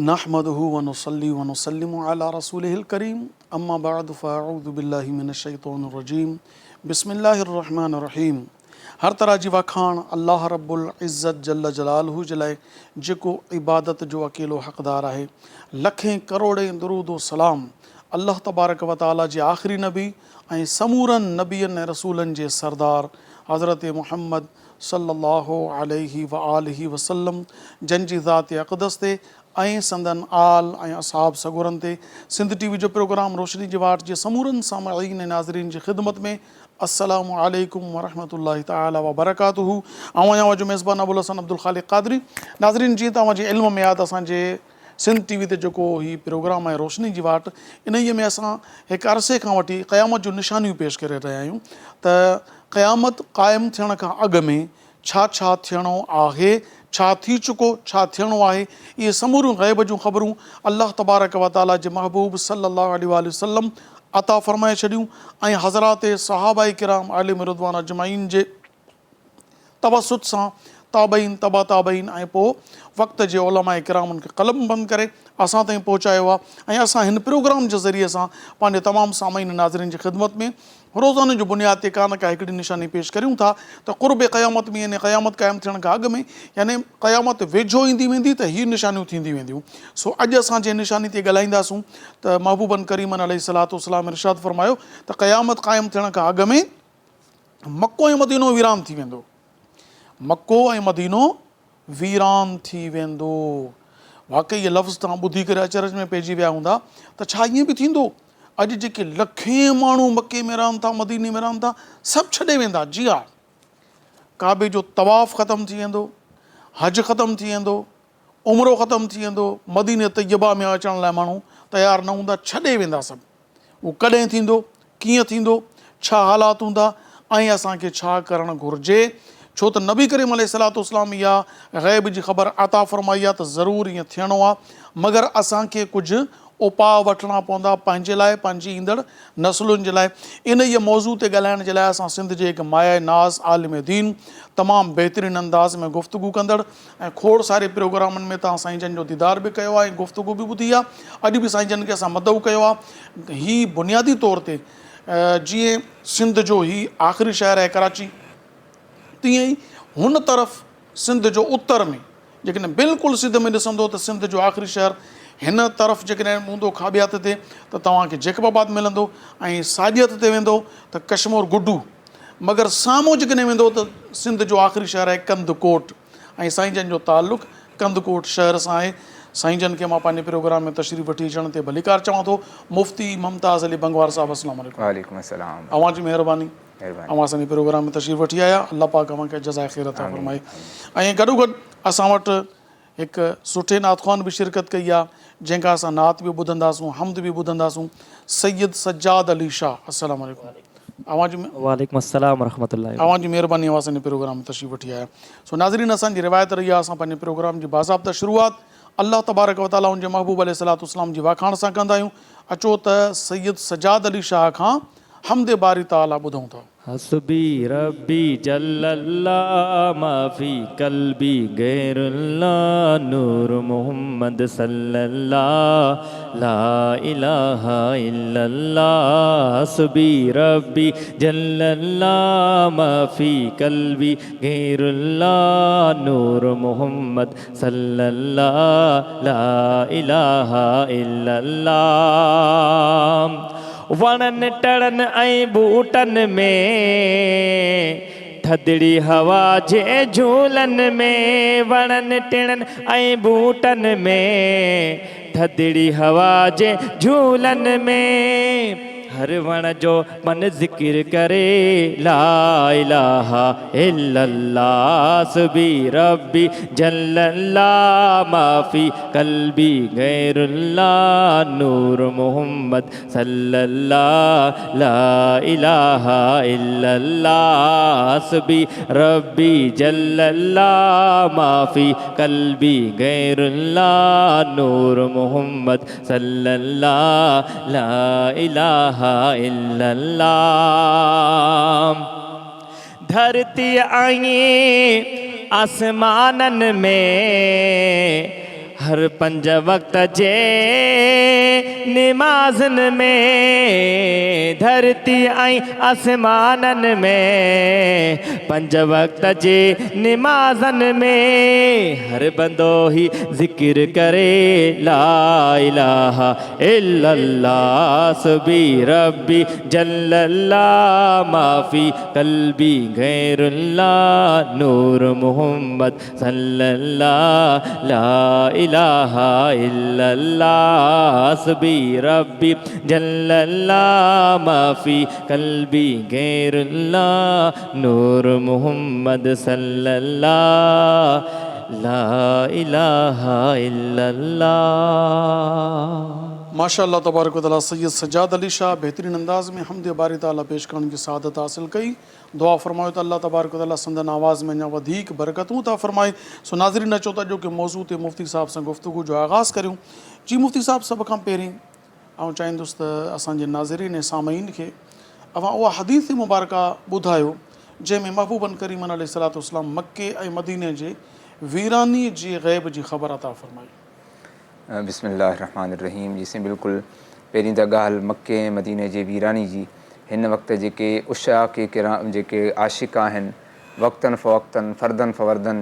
नहमदुहु व नुसल्ली व नुसल्लिमु अला रसूलिहिल करीम अम्मा बअद फ़अऊज़ु बिल्लाहि मिनश शैतानिर रजीम बिस्मिल्लाहिर रहमानिर रहीम। हर तरह जी वखाण अल्लाह रब्बुल इज़्ज़त जल्ल जलालहू जे लाइ जेको इबादत जो अकेलो हक़दार आहे। लखें करोड़ें दुरूद व सलाम अल्लाह तबारक व तआला जे आख़िरी नबी ऐं समूरनि नबियनि ऐं रसूलनि जे सरदार हज़रत मुहम्मद सल्लल्लाहु अलैहि व आलिहि वसल्लम जंहिंजी ज़ात अक़दस ते ऐं संदन आल ऐं असहाब सगुरनि ते सिंध टीवी जो प्रोग्राम रोशनी जी वाट जे समूरनि सामईन ऐं नाज़रीन जी ख़िदमत में अस्सलामु अलैकुम वरहमतुल्लाहि तआला व बरकातुहू। आहियां जो मेज़बान अबुल हसन अब्दुल ख़ालिक़ क़ादरी। नाज़रीन, जीअं तव्हांजे इल्म में आहे त असांजे सिंध टीवी ते जेको ही प्रोग्राम आहे रोशनी जी वाट, इन में असां हिकु अरसे खां वठी क़यामत जो निशानियूं पेश करे रहिया आहियूं त क़यामत क़ाइमु थियण खां अॻु में छा छा थियणो आहे, छा थी चुको, छा थियणो आहे, इहे समूरियूं ग़ैब जूं ख़बरूं अल्लाह तबारक व तआला जे महबूब सल्लल्लाहु अलैहि वसल्लम अता फ़रमाए छॾियूं ऐं हज़रात सहाबाए किराम आलिम रिदवान अजमाइन जे तवसुत सां ताबईन तबा ताबईन ऐं पोइ वक़्त जे उलमाए किरामनि खे क़लम बंदि करे असां ताईं पहुचायो आहे। ऐं असां हिन प्रोग्राम जे ज़रिए सां पंहिंजे तमामु सामाईन नाज़रीन जी ख़िदमत में रोज़ाने जो बुनियाद ते का न का हिकिड़ी निशानी पेश करियूं था त क़ुर्ब क़यामत में यानी क़यामत क़ाइमु थियण खां अॻु में यानी क़यामत वेझो ईंदी वेंदी त हीअ निशानियूं थींदी वेंदियूं। सो अॼु असां जंहिं निशानी ते ॻाल्हाईंदासूं त महबूबन करीमन अलैहिस्सलातु वस्सलाम इरशाद फ़रमायो त क़यामत क़ाइमु थियण खां अॻु में मको ऐं मदीनो वीरान थी वेंदो। मको ऐं मदीनो वीरान थी वेंदो। वाक़ई इहे लफ़्ज़ तव्हां ॿुधी करे अचरज में पइजी विया हूंदा त छा ईअं बि थींदो। अॼु जेके लखें माण्हू मके में रहनि था, मदीने में रहनि था, सभु छॾे वेंदा। जी हा, काबे जो तवाफ़ ख़तमु थी वेंदो, हज ख़तमु थी वेंदो, उमिरो ख़तमु थी वेंदो, मदीने तय्यबा में अचण लाइ माण्हू तयारु न हूंदा, छॾे वेंदा सभु। उहो कॾहिं थींदो, कीअं थींदो, छा हालात हूंदा ऐं असांखे छा करणु घुरिजे। छो त नबी करीम अलैहिस्सलातु वस्सलाम इहा ग़ैब जी ख़बर अता फ़रमाई आहे त ज़रूरु ईअं थियणो आहे, मगर असांखे कुझु उपाउ वठणा पवंदा पंहिंजे लाइ, पंहिंजी ईंदड़ नसलुनि जे लाइ। इन इहे मौज़ू ते ॻाल्हाइण जे लाइ असां सिंध जे हिकु माया नाज़ आलिम दीन तमामु बहितरीनु अंदाज़ में गुफ़्तगू कंदड़ ऐं खोड़ सारे प्रोग्रामनि में तव्हां साईं जन जो दीदार बि कयो आहे ऐं गुफ़्तगू बि ॿुधी आहे। अॼु बि साईं जन खे असां मदऊ कयो आहे। हीअ बुनियादी तौर ते जीअं सिंध जो ही आख़िरी शहर आहे कराची, तीअं ई हुन तरफ़ सिंध जो उत्तर में जेकॾहिं बिल्कुलु सिध में ॾिसंदो त सिंध जो आख़िरी शहर हिन तरफ़ जेकॾहिं हूंदो खाॿियत ते त तव्हांखे जेकबाबाद मिलंदो ऐं साॼियत ते वेंदो त कशमोर गुड्डू, मगर साम्हूं जेकॾहिं वेंदो त सिंध जो आख़िरी शहर आहे कंदकोट ऐं साईं जन जो ताल्लुक़ कंदकोट शहर सां आहे। साईं जन खे मां पंहिंजे प्रोग्राम में तशरीफ़ वठी अचण ते भलीकार चवां थो। मुफ़्ती मुमताज़ अली बंगवार साहिबु, अस्सलामु अलैकुम। वालेकुम अस्सलाम। अवां जी महिरबानी, अवां असांजे प्रोग्राम में तशरीफ़ वठी आया। अल्लाह पाक अवांखे जज़ाए ख़ैर अता फ़रमाए। ऐं गॾोगॾु असां वटि हिकु सुठे नातख़्वान बि शिरकत कई आहे, जंहिंखां असां नात बि ॿुधंदासूं, हमद बि ॿुधंदासूं। सैयद सज्जाद अली शाह, अस्सलामु अलैकुम। वालेकुम अस्सलाम रहमतुल्लाहि। अवां जी महिरबानी, अवां असांजे प्रोग्राम में तशरीफ़ वठी आया। सो नाज़रीन, असांजी रिवायत रही आहे असां पंहिंजे प्रोग्राम जी बाज़ाब्ता शुरूआत अल्लाह तबारक व तआला उनजे महबूब अलैहिस्सलातु वस्सलाम जी वाखाण सां कंदा आहियूं। अचो त सैयद सज्जाद अली शाह खां हमद बारी ताला ॿुधूं था। हस्बी रब्बी जल्लल्लाह माफ़ी कल्बी गैरुल्लाह नूर मोहम्मद सल्लल्लाह ला इलाहा इल्लल्लाह। हस्बी रब्बी जल्लल्लाह माफ़ी कल्बी गैरुल्लाह नूर मोहम्मद सल्लल्लाह ला इलाहा इल्लल्लाह। वणनि टणनि ऐं बूटनि में थधिड़ी हवा जे झूलनि में, वणनि टिणनि ऐं बूटनि में थधिड़ी हवा जे झूलनि में हर वण जो मन ज़िक्र करे ला इलाहा इल्लल्लाह। हस्बी रब्बी जल्लल्लाह माफ़ी कल्बी गैरुल्लाह नूर मोहम्मद सल्लल्लाह ला इलाहा इल्लल्लाह। हस्बी रब्बी जल्लल्लाह माफ़ी कल्बी गैरुल्लाह नूर मोहम्मद सल्लल्लाह ला इलाहा इल्लल्लाह। धरती आई आसमानन में हर पंज वक्त जे निमाज़न में धरती ऐं आसमानन में पंज वक्त जे निमाज़न में हर बंदो ही ज़िक्र करे ला इलाहा इल्लल्लाह सुबी रब्बी जल्लल्लाह माफ़ी कल्बी गैरुल्लाह नूर मुहम्मद सल्लल्लाह ला इलाहा इल्लल्लाह हस्बी रब्बी जल्लल्लाह माफ़ी कल्बी गैरुल्लाह नूर मुहम्मद सल्लल्लाह ला इलाहा इल्लल्लाह। माशाअल्लाह तबारक व तआला सैयद सज्जाद अली शाह बेहतरीन अंदाज़ में हमद बारी ताला पेश करण की सआदत हासिल कई। दुआ फरमायो त अल्लाह तबारक व तआला संदन आवाज़ में अञा वधीक बरकतूं था फरमाए। सो नाज़रीन अचो था जो कि मौज़ू ते मुफ्ती साहब सां गुफ्तगू जो आगाज़ करूं। जी मुफ्ती साहब सभ खां पहिरीं ऐं चाहींदुसि त असांजे नाज़रीन ऐं सामईन खे अवां उहा हदीस मुबारका ॿुधायो जंहिंमें महबूबन करीमन अलैहिस्सलातु वस्सलाम मके ऐं मदीने जे वीरानी जी ग़ैब जी ख़बर अता फरमाई। बिस्मिल्लाहिर्रहमानिर्रहीम। जिसे बिल्कुलु पहिरीं त ॻाल्हि मके ऐं मदीने जे वीरानी जी हिन वक़्तु जेके उशाक किराम जेके आशिक़ आहिनि वक़्तन फ़वक़्तन फ़र्दन फ़वर्दन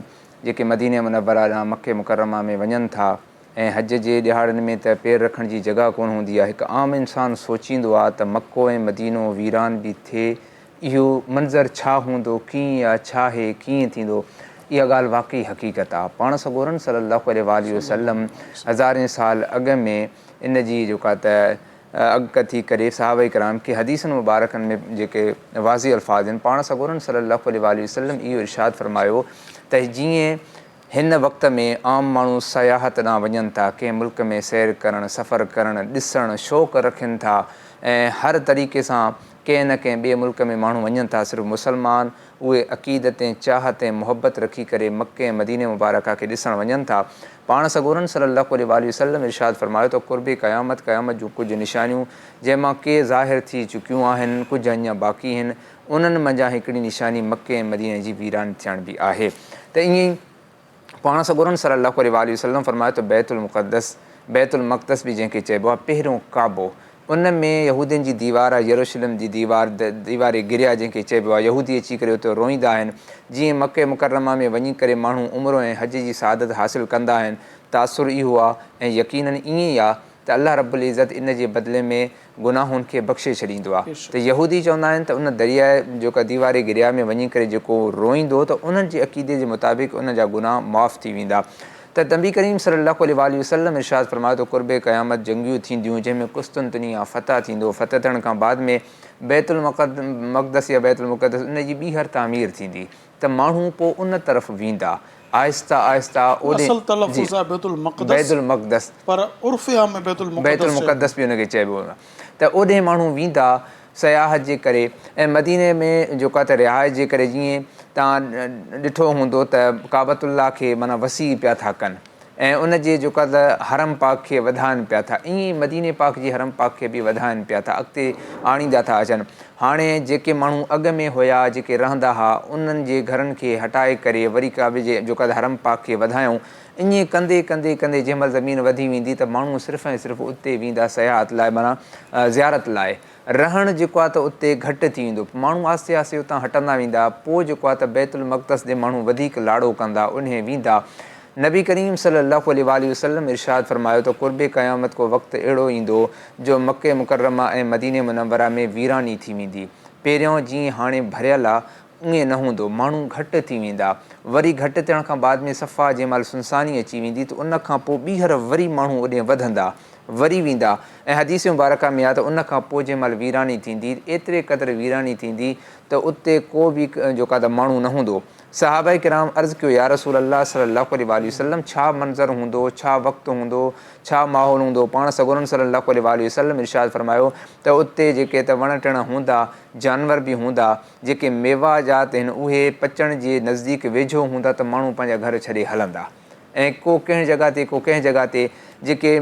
जेके मदीने मुनव्वरा ॾांहुं मके मुकरमा में वञनि था ऐं हज जे ॾिहाड़नि में त पेर रखण जी जॻह कोन हूंदी आहे। हिकु आम इंसानु सोचींदो आहे त मको ऐं मदीनो वीरान बि थिए इहो मंज़र छा हूंदो, कीअं आहे, छा आहे, कीअं थींदो। इहा ॻाल्हि वाक़ई हक़ीक़त आहे। पाण सॻोरन सल्लल्लाहु अलैहि वसल्लम हज़ारें साल अॻु में इन जी जेका त अॻकथी करे सहाबा किराम के हदीसनि मुबारकनि में जेके वाज़ी अल्फाज़ आहिनि पाण सॻोरन सल्लल्लाहु अलैहि वसल्लम इहो इरशाद फरमायो त जीअं हिन वक़्त में आम माण्हू सयाहत ॾांहुं वञनि था, कंहिं मुल्क में सैर करणु, सफ़र करणु, ॾिसणु, शौक़ु रखनि था ऐं हर तरीक़े सां कंहिं न कंहिं ॿिए मुल्क में माण्हू वञनि था। सिर्फ़ु मुसलमान उहे अक़ीदत ऐं चाहत ऐं मुहबत रखी करे मके ऐं मदीने मुबारका खे ॾिसणु वञनि था। पाण सॻोरन सल्लल्लाहु अलैहि वसल्लम इरशाद फरमायो त क़ुर्बे क़यामत जूं कुझु निशानियूं जंहिंमां के ज़ाहिर थी चुकियूं आहिनि, कुझु अञा बाक़ी आहिनि। उन्हनि मंझां हिकिड़ी निशानी मके ऐं मदीने जी वीरान थियण बि आहे। त ईअं ई पाण सॻोरन सल्लल्लाहु अलैहि वसल्लम फरमायो त बैतुल मक़दस बि जंहिंखे चइबो आहे पहिरियों काबो, उन में यहूदियुनि जी दीवार आहे, यरूशलेम जी दीवार गिरिया जंहिंखे चइबो आहे। यहूदी अची करे उते रोईंदा आहिनि। जीअं मके मुकरमा में वञी करे माण्हू उमिरो ऐं हज जी सआदत हासिलु कंदा आहिनि। तासुर इहो आहे ऐं यकीनन ईअं ई आहे त अल्लाह रब्बुल इज़्ज़त इन जे बदिले में गुनाहुनि खे बख़्शे छॾींदो आहे। त यहूदी चवंदा आहिनि त उन दरिया जेका दीवार गिरिया में वञी करे जेको रोईंदो त उन्हनि जे अक़ीदे जे मुताबिक़ उन जा गुनाह माफ़ थी वेंदा। त नबी करीम सल्लल्लाहु अलैहि वसल्लम इरशाद फरमायो त क़ुर्बे क़यामत जंगियूं थींदियूं जंहिंमें कुस्तुनतनिया फ़तह थींदो। फ़तह थियण खां बाद में बैतुल मक़दस या बैतुल मुक़दस उन जी ॿीहर तामीर थींदी त माण्हू पोइ उन तरफ़ वेंदा आहिस्ता आहिस्ता। बैतुल मक़दस पर बैतुल मुक़दस बि उनखे चइबो आहे। त ओॾे माण्हू वेंदा सयाहत जे करे ऐं मदीने में जेका त रिहाइश जे करे। जीअं तव्हां ॾिठो हूंदो त काबतुल्लाह खे माना वसी पिया था कनि ऐं उन जे जेका त हरम पाक खे वधाइनि पिया था, ईअं मदीने पाक जी हरम पाक खे बि वधाइनि पिया था, अॻिते आणींदा था अचनि। हाणे जेके माण्हू अॻु में हुया जेके रहंदा हुआ उन्हनि जे घरनि खे हटाए करे वरी काबे जे जेका त हरम पाक खे वधायूं। ईअं कंदे कंदे कंदे जंहिं महिल ज़मीन वधी वेंदी त माण्हू सिर्फ़ु ऐं सिर्फ़ु उते वेंदा सयाहत लाइ, माना ज़ियारत लाइ। रहणु जेको आहे त उते घटि थी वेंदो, माण्हू आहिस्ते आहिस्ते उतां हटंदा वेंदा। पोइ जेको आहे त बैतुल मक़दस जे माण्हू वधीक लाड़ो कंदा, उन वेंदा। नबी करीम सल्लल्लाहु अलैहि वसल्लम इरशाद फरमायो त क़ुर्बे क़यामत को वक़्तु अहिड़ो ईंदो जो मके मुकरमा ऐं मदीने मुनव्वरा में वीरानी थी वेंदी। पहिरियों जीअं हाणे भरियल आहे ईअं न हूंदो, माण्हू घटि थी वेंदा। वरी घटि थियण खां बाद में सफ़ा जंहिं महिल सुनसानी अची वेंदी त उन खां पोइ ॿीहर वरी माण्हू ओॾे वधंदा, वरी वेंदा। ऐं हदीस मुबारका में आहे त उन खां पोइ जंहिं महिल वीरानी थींदी, एतिरे क़दुरु वीरानी थींदी त उते को बि जेका त माण्हू न हूंदो। सहाबा किराम अर्ज़ु कयो या रसूल अल्लाह सल्लल्लाहु अलैहि वसल्लम छा मंज़र हूंदो, छा वक़्तु हूंदो, छा माहौल हूंदो। पाण सॻोरन सल्लल्लाहु अलैहि वसल्लम इरशाद फरमायो त उते जेके त वण टिण हूंदा, जानवर बि हूंदा, जेके मेवा जात आहिनि उहे पचण जे नज़दीक वेझो हूंदा त माण्हू पंहिंजा घर छॾे हलंदा। ऐं को कंहिं जॻह ते, को कंहिं जॻह ते जेके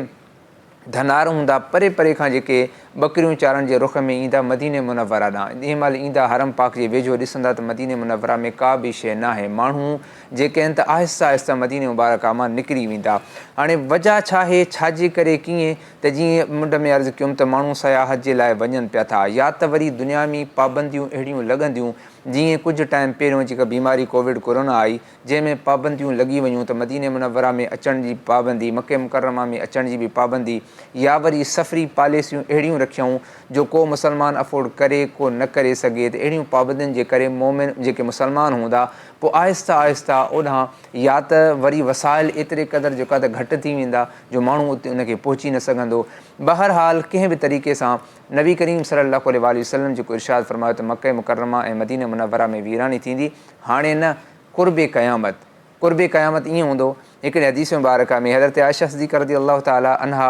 धनार हूंदा, परे परे खां जेके बकरियूं चारण जे रुख में ईंदा मदीने मुनव्वरा ॾांहुं। ॾींहुं महिल ईंदा हरम पाक जे वेझो ॾिसंदा त मदीने मुनव्वरा में का बि शइ न आहे। माण्हू जेके आहिनि त आहिस्ता आहिस्ता मदीने मुबारका मां निकिरी वेंदा। हाणे वजह छा आहे, छाजे करे, कीअं, त जीअं मुंड में अर्ज़ु कयुमि त माण्हू सयाहत जे लाइ वञनि पिया था, या त वरी दुनियावी पाबंदियूं अहिड़ियूं लॻंदियूं जीअं कुझु टाइम पहिरियों जेका बीमारी कोविड कोरोना आई जंहिंमें पाबंदियूं लॻी वयूं त मदीने मुनव्वरा में अचण जी पाबंदी, मके मुकरमा में अचण जी बि पाबंदी, या वरी सफ़री पॉलिसियूं अहिड़ियूं रखियऊं जो को मुसलमान अफोर्ड करे को न करे सघे, त अहिड़ियूं पाबंदियुनि जे करे मोमिन जेके मुसलमान हूंदा पोइ आहिस्ता आहिस्ता ओॾां या त वरी वसाइल एतिरे क़दुरु जेका त घटि थी वेंदा जो माण्हू उते उनखे पहुची न सघंदो। बहरहाल कंहिं बि तरीक़े सां नबी करीम सल्लल्लाहु अलैहि वसल्लम जेको इरशाद फरमायो त मके मुकरमा ऐं मदीने मुनव्वरा में वीरानी थींदी, हाणे न क़ुर्बे क़यामत। क़ुर्बे क़यामत ईअं हूंदो, हिकिड़े हदीस मुबारका में हज़रत आयशा सिद्दीक़ा रज़ियल्लाहु ताला अन्हा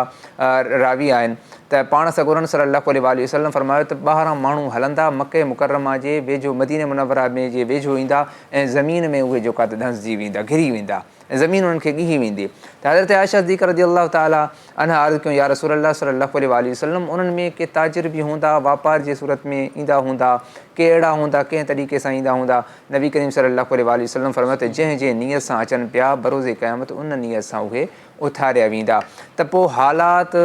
रावी आहिनि त पाण सॻोरन सल्लल्लाहु अलैहि वसल्लम फरमायो त ॿाहिरां माण्हू हलंदा मके मुकरमा जे वेझो मदीने मुनव्वरा में जे वेझो ईंदा ऐं ज़मीन में उहे जेका त धंसिजी वेंदा, घिरी वेंदा ऐं ज़मीन उन्हनि खे ॻिही वेंदी। त हज़रत आयशा सिद्दीक़ा रज़ियल्लाहु ताला अन्हा अर्ज़ु कयूं, या रसूलल्लाह सल्लल्लाहु अलैहि वसल्लम, उन्हनि में के ताजिर बि हूंदा, वापार जे सूरत में ईंदा हूंदा, के अहिड़ा हूंदा कंहिं तरीक़े सां ईंदा हूंदा। नबी करीम सल्लल्लाहु अलैहि वसल्लम फरमायो त जंहिं नियत सां अचनि पिया बरोज़े क़यामत उन नियत सां उहे उथारिया वेंदा। त पोइ हालात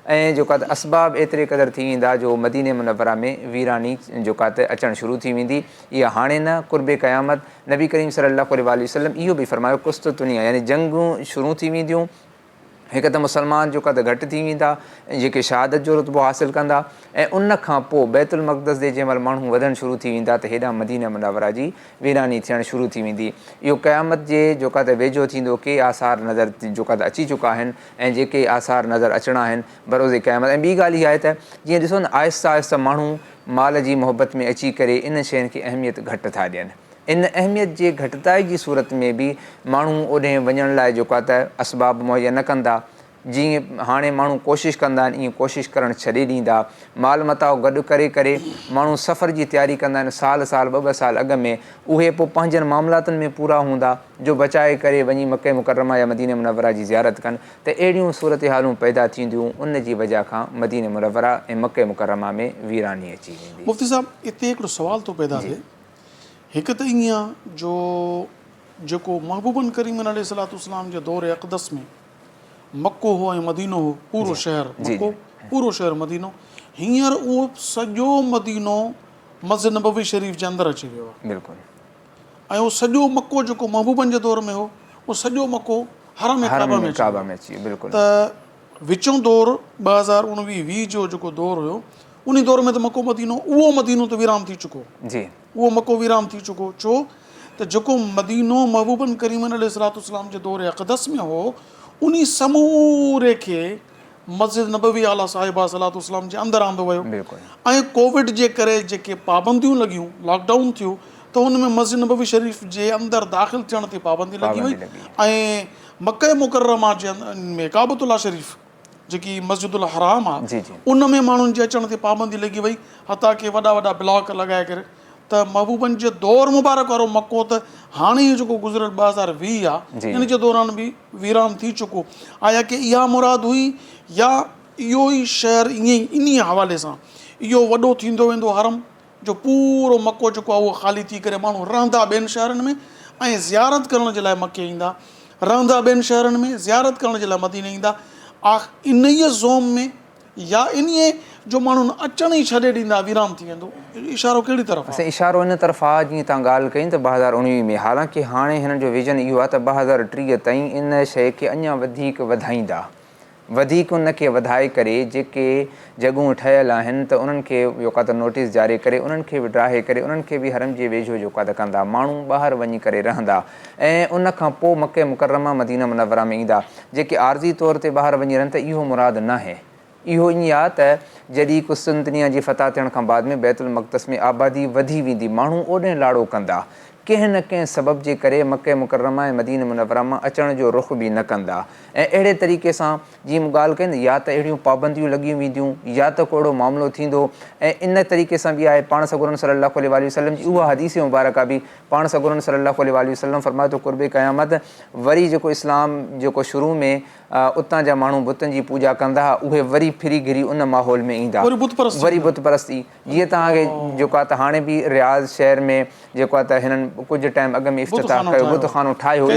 ऐं जेका त असबाब एतिरे क़दुरु थी वेंदा जो मदीने मुनव्वरा में वीरानी जेका त अचणु शुरू थी वेंदी। इहा हाणे न क़ुर्बे क़यामत। नबी करीम सल्लल्लाहु अलैहि वसल्लम इहो बि फरमायो कुस्तुनिया यानी जंगूं शुरू थी वेंदियूं, हिकु त मुसलमान जेका त घटि थी वेंदा जेके शहादत जो रुतबो हासिलु कंदा, ऐं उन खां पोइ बैतुल मक़दस जे जंहिं महिल माण्हू वधणु शुरू थी वेंदा त हेॾां मदीना मुनव्वरा जी वीरानी थियणु शुरू थी वेंदी। इहो क़यामत जे जेका त वेझो थींदो, के आसार नज़र जेका त अची चुका आहिनि ऐं जेके आसार नज़र अचणा आहिनि बरोज़े क़यामत। ऐं ॿी ॻाल्हि इहा आहे त जीअं ॾिसो न आहिस्ता आहिस्ता माण्हू माल जी मोहबत में अची करे इन शयुनि खे अहमियत घटि था ॾियनि। इन अहमियत जे घटिताई जी सूरत में बि माण्हू ओॾे वञण लाइ जेका त असबाब मुहैया न कंदा। जीअं हाणे माण्हू कोशिशि कंदा आहिनि ईअं कोशिशि करणु छॾे ॾींदा। माल मताओ गॾु करे करे माण्हू सफ़र जी तयारी कंदा आहिनि साल साल ॿ साल अॻु में, उहे पोइ पंहिंजनि मामलातुनि में पूरा हूंदा जो बचाए करे वञी मके मुकरमा या मदीने मुनव्वरा जी ज़ियारत कनि। त अहिड़ियूं सूरत हालूं पैदा थींदियूं, उन जी वजह खां मदीने मुनव्वरा ऐं मके मुकरमा में वीरानी अची वेंदी। मुफ़्ती साहब, हिते हिकिड़ो सुवाल थो पैदा थिए। हिकु त ईअं आहे जो जेको महबूबन करीम अलैहिस्सलाम जे दौर अक़दस में मक्को हो ऐं मदीनो हो, पूरो शहर मक्को, पूरो शहर मदीनो, हींअर उहो सॼो मदीनो मस्जिद नबवी शरीफ़ जे अंदरि अची वियो आहे। बिल्कुलु। ऐं उहो सॼो मक्को जेको महबूबनि जे दौर में हो उहो सॼो मक्को हरम काबा में अची वियो। बिल्कुलु। त विचों दौर 2019-20 जो जेको दौर हुयो उन दौर में त मक्को मदीनो, उहो मदीनो त वीरान थी चुको जी, उहो मक्को वीरान थी चुको। छो त जेको मदीनो महबूबन करीम अलैहिस्सलाम जे दौर अक़दस में हो उन समूरे खे मस्जिद नबवी आला साहिबा सलातुस्सलाम जे अंदरि आंदो वियो। ऐं कोविड जे करे जेके पाबंदियूं लॻियूं, लॉकडाउन थियो, त हुन में मस्जिद नबवी शरीफ़ जे अंदरि दाख़िल थियण ते पाबंदी लॻी वई। ऐं मके मुकरमा जे में काबतुल्ला शरीफ़ जेकी मस्जिदुल हराम आहे उन में माण्हुनि जे अचण ते पाबंदी लॻी वई, हता की वॾा वॾा ब्लॉक लॻाए करे। त महबूबनि जे दौर मुबारक वारो मक्को त हाणे ई जेको गुज़िरियल 2020 आहे इन जे दौरान बि वीरान थी चुको। आया की इहा मुराद हुई या इहो ई शहर ईअं ई इन हवाले सां इहो वॾो थींदो वेंदो हरम जो पूरो मक्को जेको आहे उहो ख़ाली थी करे माण्हू रहंदा ॿियनि शहरनि में ऐं ज़ियारत करण जे लाइ मके ईंदा, रहंदा ॿियनि शहरनि में, ज़ियारत करण जे लाइ मदीने ईंदा। इन ई ज़ोम में या इन जो माण्हू अचण ई छॾे ॾींदा वीरान थी वेंदो। इशारो कहिड़ी तरफ़ आहे? इशारो इन तरफ़ आहे जीअं तव्हां ॻाल्हि कई त 2019 में, हालांकि हाणे हिननि जो विजन इहो आहे त 2030 ताईं इन शइ खे अञा वधीक वधाईंदा, वधीक उनखे वधाए करे जेके जॻहूं ठहियल आहिनि त उन्हनि खे जेका त नोटिस जारी करे उन्हनि खे बि ड्राहे करे उन्हनि खे बि हरम जे वेझो जेका त कंदा, माण्हू ॿाहिरि वञी करे रहंदा ऐं उन खां पोइ मके मुकरमा मदीना मुनव्वरा में ईंदा। जेके आर्ज़ी तौर ते ॿाहिरि वञी रहनि त इहो मुराद न आहे। इहो ईअं आहे त जॾहिं कुस्तुनतनिया जी फतह थियण खां बाद में बैतुल मक़दस में आबादी वधी वेंदी, माण्हू ओॾे लाड़ो कंदा, कंहिं न कंहिं सबब जे करे मके मुकरमा ऐं मदीने मुनव्वरा मां अचण जो रुख़ बि न कंदा। ऐं अहिड़े तरीक़े सां जीअं मूं ॻाल्हि कई न, या त अहिड़ियूं पाबंदियूं लॻी वेंदियूं या त को अहिड़ो मामिलो थींदो। ऐं इन तरीक़े सां बि आहे पाण सॻुरन सल्लल्लाहु अलैहि वसल्लम जी उहा हदीस मुबारक आहे बि, पाण सॻुरन सल्लल्लाहु अलैहि वसल्लम फरमाए थो क़ुर्बे क़यामत वरी जेको इस्लाम जेको शुरू में उतां जा माण्हू बुतनि जी पूॼा कंदा हुआ, उहे वरी फिरी घिरी उन माहौल में ईंदा, वरी बुत परस्ती। जीअं तव्हांखे जेको आहे त हाणे बि रियाज़ शहर में जेको आहे त हिननि कुझु टाइम अॻु में इफ़्तिताह कयो, बुतखानो ठाहियो,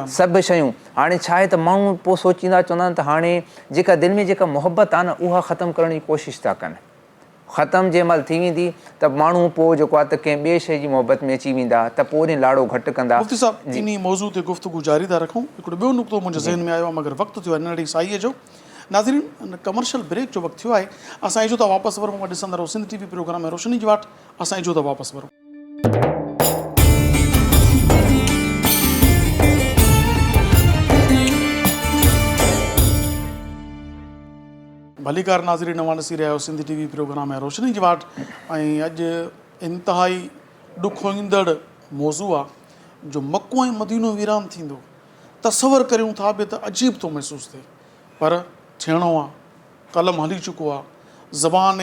सभु शयूं। हाणे छा आहे त माण्हू पोइ सोचींदा, चवंदा आहिनि त हाणे जेका दिलि में जेका मोहबत आहे न उहा ख़तमु करण जी कोशिशि था कनि। ख़तमु जंहिं महिल थी वेंदी त माण्हू पोइ जेको आहे त कंहिं ॿिए शइ जी मोहबत में अची वेंदा, त पोइ वरी लाड़ो घटि कंदा। मुफ़्ती साहब, इन मौज़ू ते गुफ़्तगू जारी था रखूं। हिकिड़ो ॿियो नुक़्तो मुंहिंजे ज़हन में आयो आहे, मगर वक़्तु थियो आहे नंढड़ी साईअ जो। नाज़रीन, कमर्शियल ब्रेक जो वक़्तु थियो आहे। असां इजो था वापसि वरूं ॾिसंदा रहो सिंध TV प्रोग्राम में रोशनी जी वाट। असां इजो था वापसि वरूं। भलीकार नाज़रीन, नवां ॾिसी रहिया आहियो सिंध TV प्रोग्राम में रोशनी जी वाट। ऐं अॼु इंतिहाई ॾुखो ईंदड़ मौज़ू आहे जो मको ऐं मदीनो वीरान थींदो। तसवर करियूं था बि त अजीब थो महसूसु थिए, पर थियणो आहे। कलम हली चुको आहे, ज़बान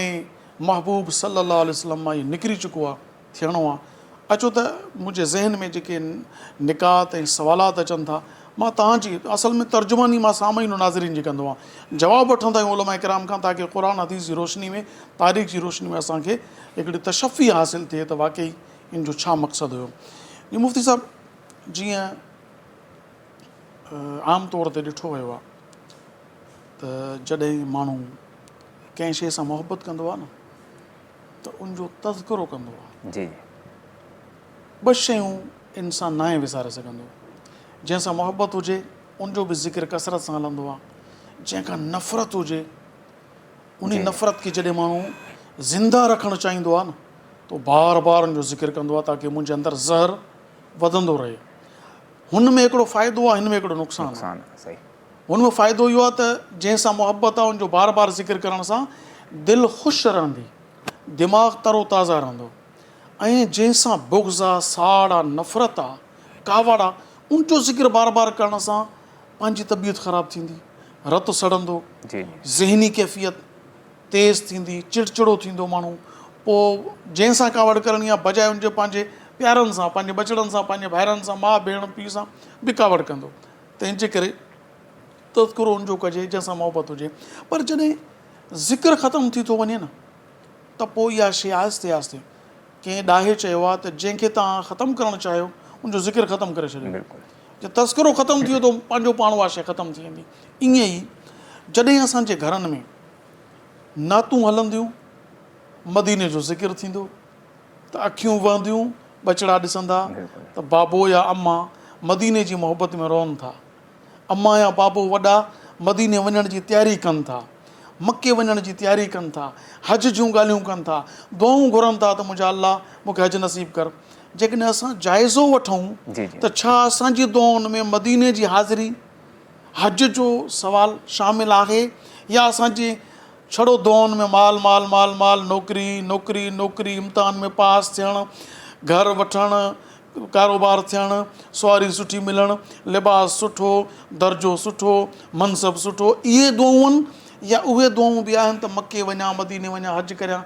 महबूब सल्लल्लाहु अलैहि वसल्लम मां इहो निकिरी चुको आहे, थियणो आहे। अचो त मुंहिंजे ज़हन में जेके निकात ऐं सवालात अचनि था, मां तव्हांजी असल में तर्जुमानी मां साम्हूं नाज़रीन जी कंदो आहियां। जवाबु वठंदा आहियूं उलमा किराम खां, ताकी क़ुर हदीस जी रोशनी में, तारीख़ जी रोशनी में असांखे हिकिड़ी तशफ़ी हासिलु थिए त वाक़ई इन जो छा मक़सदु हुयो। जी मुफ़्ती साहब, जीअं आम तौर ते ॾिठो वियो आहे त जॾहिं माण्हू कंहिं शइ सां मोहबत कंदो आहे न, त उनजो तज़किरो कंदो आहे। जी, ॿ शयूं इंसानु न आहे विसारे सघंदो। जंहिंसां मोहबत हुजे उनजो बि ज़िक्र कसरत सां हलंदो आहे। जंहिंखां नफ़रत हुजे उन नफ़रत खे जॾहिं माण्हू ज़िंदा रखणु चाहींदो आहे न, तो बार बार उनजो ज़िक्र कंदो आहे, ताकी मुंहिंजे अंदरि ज़हर वधंदो रहे। हुन में हिकिड़ो फ़ाइदो आहे, हिन में हिकिड़ो नुक़सानु आहे। हुन में फ़ाइदो इहो आहे त जंहिंसां मोहबत आहे उनजो बार बार ज़िक्र करण सां दिलि ख़ुशि रहंदी, दिमाग़ु तरो ताज़ा रहंदो। ऐं जंहिंसां बुग़्ज़ आहे, साड़ आहे, नफ़रत आहे, कावड़ आहे, उनजो ज़िक्र बार बार करण सां पंहिंजी तबियत ख़राबु थींदी, रतु सड़ंदो, ज़हनी कैफ़ियत तेज़ थींदी, चिड़चिड़ो थींदो माण्हू। पोइ जंहिंसां कावड़ करणी आहे बजाए उनजे पंहिंजे प्यारनि सां, पंहिंजे बचड़नि सां, पंहिंजे भाइरनि सां, माउ भेण पीउ सां बि कावड़ कंदो। तंहिंजे करे तज़किरो उनजो कजे जंहिंसां मोहबत हुजे। पर जॾहिं ज़िक्र ख़तमु थी थो वञे न, त पोइ इहा शइ आहिस्ते आहिस्ते कंहिं ॾाहे चयो आहे त जंहिंखे तव्हां ख़तमु करणु चाहियो उनजो ज़िक्र ख़तमु करे छॾियो। जे तज़किरो ख़तमु थी वियो त पंहिंजो पाण उहा शइ ख़तमु थी वेंदी। ईअं ई जॾहिं असांजे घरनि में नातूं हलंदियूं, मदीने जो ज़िक्र थींदो, त अखियूं वहंदियूं, बचड़ा ॾिसंदा त बाबो या अम्मा मदीने जी मोहबत में रहनि था। अम्मा या बाबो वॾा मदीने वञण जी तयारी कनि था, मके वञण जी तयारी कनि था, हज जूं ॻाल्हियूं कनि था, दुआऊं घुरनि था त मुंहिंजा अल्लाह मूंखे हज नसीब कर। जेकॾहिं असां जाइज़ो वठूं त छा असांजी दुआउनि में मदीने जी हाज़िरी, हज जो सवाल शामिलु आहे, या असांजे छड़ो दुआउनि में माल माल माल माल, नौकिरी नौकिरी नौकिरी, इम्तिहान में पास थियणु, घरु वठणु, कारोबार थियणु, सवारी सुठी मिलणु, लिबास सुठो, दर्जो सुठो, मनसब सुठो, इहे दुआऊं आहिनि, या उहे दुआऊं बि आहिनि त मके वञा, मदीने वञा, हज करियां।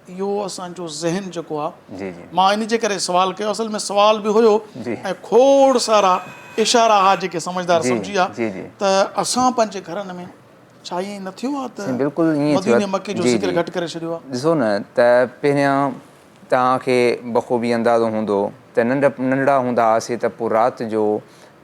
इहो असांजो ज़हन जेको आहे, मां इन जे करे सुवाल कयो। असल में सुवाल बि हुयो ऐं खोड़ सारा इशारा हुआ जेके समझदार सम्झी विया त असां पंहिंजे घरनि में छा ईअं न थियो आहे त बिल्कुलु मदीने मके जो ज़िक्र घटि करे छॾियो आहे। ॾिसो न त पहिरियां तव्हांखे बख़ूबी अंदाज़ो हूंदो त नंढड़ा हूंदा हुआसीं त पोइ राति जो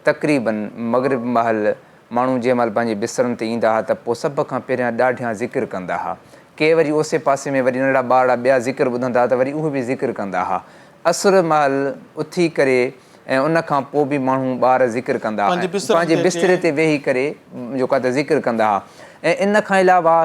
तक़रीबन मग़रिब महल माण्हू जंहिं महिल पंहिंजे बिस्तरनि ते ईंदा हुआ त पोइ सभ खां पहिरियां ॾाढियां ज़िक्र कंदा हुआ। के वरी ओसे पासे में वरी नंढड़ा ॿार ॿिया ज़िक्र ॿुधंदा त वरी उहे बि ज़िक्र कंदा हुआ। असुर महल उथी करे ऐं उन खां पोइ बि माण्हू ॿार ज़िक्र कंदा हुआ, पंहिंजे बिस्तरे ते वेही करे जेको आहे त ज़िक्र कंदा हुआ। ऐं इन खां अलावा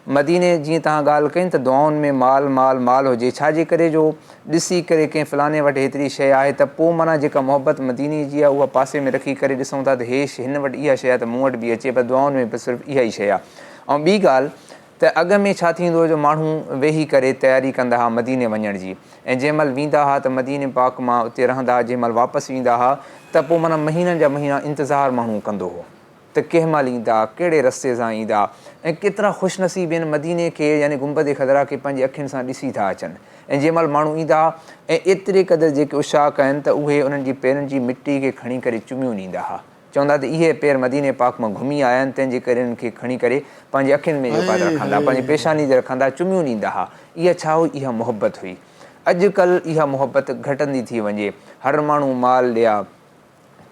मदीने जीअं तव्हां ॻाल्हि कई त दुआउनि में माल माल माल हुजे, छाजे करे जो ॾिसी करे कंहिं फलाणे वटि हेतिरी शइ आहे त पोइ माना जेका मोहबत मदीने जी आहे उहा पासे में रखी करे ॾिसूं था त हिन वटि इहा शइ आहे त मूं वटि बि अचे, पर दुआउनि में बि सिर्फ़ु इहा ई शइ आहे। ऐं ॿी ॻाल्हि त अॻ में छा थींदो जो माण्हू वेही करे तयारी कंदा हुआ मदीने वञण जी, ऐं जंहिं महिल वेंदा हुआ त मदीने पाक मां उते रहंदा हुआ, जंहिं महिल वापसि वेंदा हुआ त पोइ माना महीननि जा महीना इंतज़ारु माण्हू कंदो हो त कंहिं महिल ईंदा, कहिड़े रस्ते सां ईंदा, ऐं केतिरा ख़ुशनसीब आहिनि मदीने खे यानी गुंबद ख़ज़रा खे पंहिंजी अखियुनि सां ॾिसी था अचनि। ऐं जंहिं महिल माण्हू ईंदा ऐं एतिरे क़दुरु जेके उशाक आहिनि त उहे उन्हनि जी पेरनि जी मिटी खे खणी करे चुमियूं ॾींदा हुआ, चवंदा त इहे पेर मदीने पाक मां घुमी आया आहिनि, तंहिंजे करे इन्हनि खे खणी करे पंहिंजी अखियुनि में जेका रखंदा, पंहिंजी पेशानी ते रखंदा, चुमियूं ॾींदा हुआ। इहा छा हुई? इहा मुहबत हुई। अॼुकल्ह इहा मुहबत घटंदी थी वञे, हर माण्हू माल ॾिया,